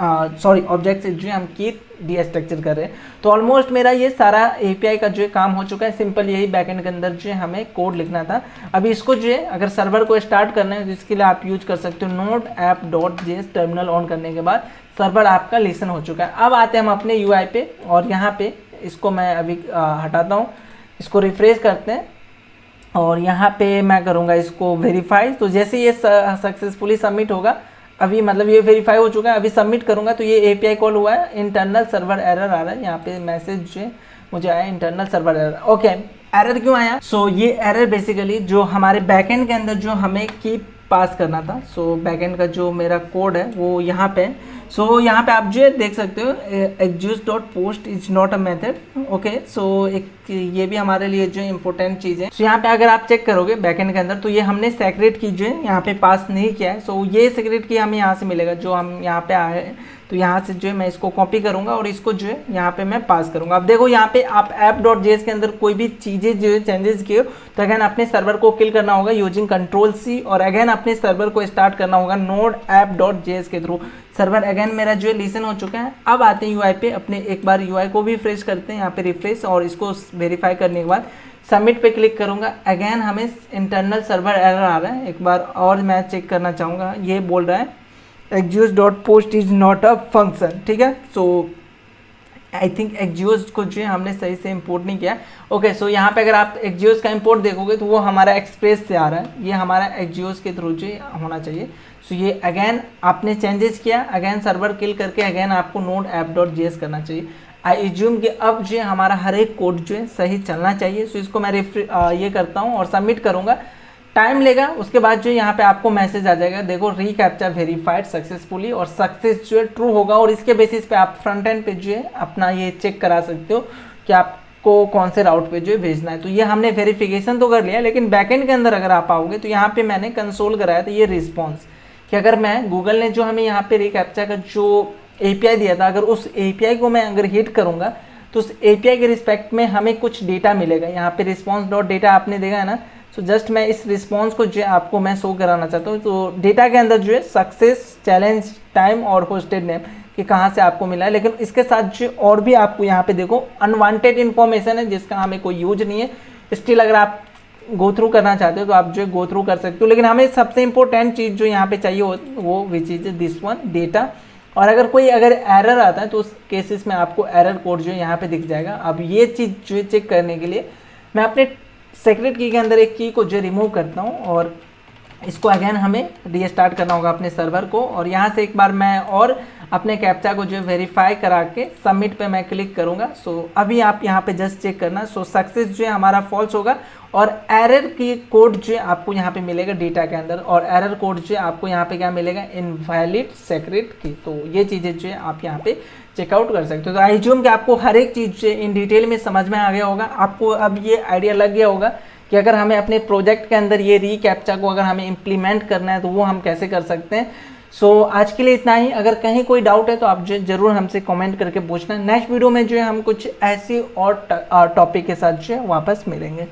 S1: ऑब्जेक्ट से जो है हम की डी स्ट्रक्चर कर रहे हैं। तो ऑलमोस्ट मेरा ये सारा एपीआई का जो है काम हो चुका है। सिंपल यही बैकएंड के अंदर जो है हमें कोड लिखना था। अभी इसको जो है अगर सर्वर को स्टार्ट करना है तो इसके लिए आप यूज कर सकते हो node app dot JS. Terminal on करने के बाद सर्वर आपका लिसन हो चुका है। अब आते हैं हम अपने यूआई पे, और यहाँ पे इसको मैं अभी हटाता हूँ, इसको रिफ्रेश करते हैं और यहाँ पे मैं करूँगा इसको वेरीफाई। तो जैसे ये सक्सेसफुली सबमिट होगा, अभी मतलब ये वेरीफाई हो चुका है, अभी सबमिट करूंगा तो ये एपीआई कॉल हुआ है। इंटरनल सर्वर एरर आ रहा है, यहाँ पे मैसेज जो है मुझे आया internal server error. Okay, error क्यों आया? सो ये एरर बेसिकली जो हमारे बैकएंड के अंदर जो हमें की पास करना था, सो बैकएंड का जो मेरा कोड है वो यहाँ पे। सो यहाँ पे आप जो है देख सकते हो execute dot post is not a method. Okay, so एक ये भी हमारे लिए जो इम्पोर्टेंट चीज़ है। सो यहाँ पे अगर आप चेक करोगे बैकएंड के अंदर तो ये हमने सेक्रेट की जो है यहाँ पे पास नहीं किया है। सो ये सेक्रेट की हमें यहाँ से मिलेगा जो हम यहाँ पे आए हैं। तो यहाँ से जो है मैं इसको कॉपी करूँगा और इसको जो है यहाँ पे मैं पास करूँगा। अब देखो यहाँ पे आप app.js के अंदर कोई भी चीज़ें जो है चेंजेस किए तो अगेन अपने सर्वर को किल करना होगा यूजिंग Ctrl+C, और अगेन अपने सर्वर को स्टार्ट करना होगा नोड app.js के थ्रू। सर्वर अगेन मेरा जो है लिसन हो चुका है। अब आते हैं यूआई पे, अपने एक बार यूआई को भी रिफ्रेश करते हैं, यहाँ पे रिफ्रेश, और इसको वेरीफाई करने के बाद सबमिट पे क्लिक करूँगा। अगेन हमें इंटरनल सर्वर एरर आ रहा है। एक बार और मैं चेक करना चाहूँगा, ये बोल रहा है execute dot post is not a function. ठीक है, सो आई थिंक एक्जिक्यूट को जो है हमने सही से इंपोर्ट नहीं किया। ओके, सो यहाँ पे अगर आप एक्जिक्यूट का इंपोर्ट देखोगे तो वो हमारा एक्सप्रेस से आ रहा है, ये हमारा एक्जिक्यूट के थ्रू जो होना चाहिए। सो ये अगेन आपने चेंजेस किया, अगेन सर्वर किल करके अगेन आपको नोड app.js करना चाहिए। आई एज्यूम कि अब जो है हमारा हर एक कोड जो है सही चलना चाहिए। सो इसको मैं ये करता हूँ और सबमिट करूँगा। टाइम लेगा, उसके बाद जो यहाँ पे आपको मैसेज आ जाएगा, देखो रीकैप्चा वेरीफाइड सक्सेसफुली, और सक्सेस जो है ट्रू होगा, और इसके बेसिस पे आप फ्रंट एंड पे जो है अपना ये चेक करा सकते हो कि आपको कौन से राउट पे जो है भेजना है। तो ये हमने वेरिफिकेशन तो कर लिया, लेकिन बैकएंड के अंदर अगर आप आओगे तो यहाँ पे मैंने कंसोल कराया था ये रिस्पॉन्स, कि अगर मैं गूगल ने जो हमें यहाँ पे रीकैप्चा का जो API दिया था, अगर उस API को मैं अगर हिट करूँगा तो उस API के रिस्पेक्ट में हमें कुछ डेटा मिलेगा। यहाँ पे रिस्पॉन्स डॉट डेटा आपने देखा है ना, सो जस्ट मैं इस रिस्पॉन्स को जो है आपको मैं शो कराना चाहता हूँ। तो डेटा के अंदर जो है सक्सेस, चैलेंज, टाइम और होस्टेड नेम कि कहाँ से आपको मिला है, लेकिन इसके साथ जो और भी आपको यहाँ पे देखो अनवांटेड इन्फॉर्मेशन है जिसका हमें कोई यूज नहीं है। स्टिल अगर आप गो थ्रू करना चाहते हो तो आप जो है गो थ्रू कर सकते हो, लेकिन हमें सबसे इंपॉर्टेंट चीज़ जो यहाँ पे चाहिए वो which is this one, data. और अगर कोई एरर आता है तो उस केसेस में आपको एरर कोड जो है यहाँ पे दिख जाएगा। अब ये चीज़ जो है चेक करने के लिए मैं अपने सेक्रेट की के अंदर एक की को जो रिमूव करता हूँ, और इसको अगेन हमें रीस्टार्ट करना होगा अपने सर्वर को, और यहाँ से एक बार मैं और अपने कैप्चा को जो है वेरीफाई करा के सबमिट पे मैं क्लिक करूँगा। सो अभी आप यहाँ पे जस्ट चेक करना, सो सक्सेस जो है हमारा फॉल्स होगा, और एरर की कोड जो है आपको यहाँ पे मिलेगा डेटा के अंदर, और एरर कोड जो है आपको यहाँ पे क्या मिलेगा, इनवैलिड सेक्रेट की। तो ये चीज़ें जो है आप यहाँ पे चेकआउट कर सकते हो। तो आई ज्यूम कि आपको हर एक चीज़ इन डिटेल में समझ में आ गया होगा, आपको अब ये आइडिया लग गया होगा कि अगर हमें अपने प्रोजेक्ट के अंदर ये रीकैप्चा को अगर हमें इम्प्लीमेंट करना है तो वो हम कैसे कर सकते हैं। सो आज के लिए इतना ही। अगर कहीं कोई डाउट है तो आप जो जरूर हमसे कमेंट करके पूछना। नेक्स्ट वीडियो में जो है हम कुछ ऐसी और टॉपिक के साथ जो है वापस मिलेंगे।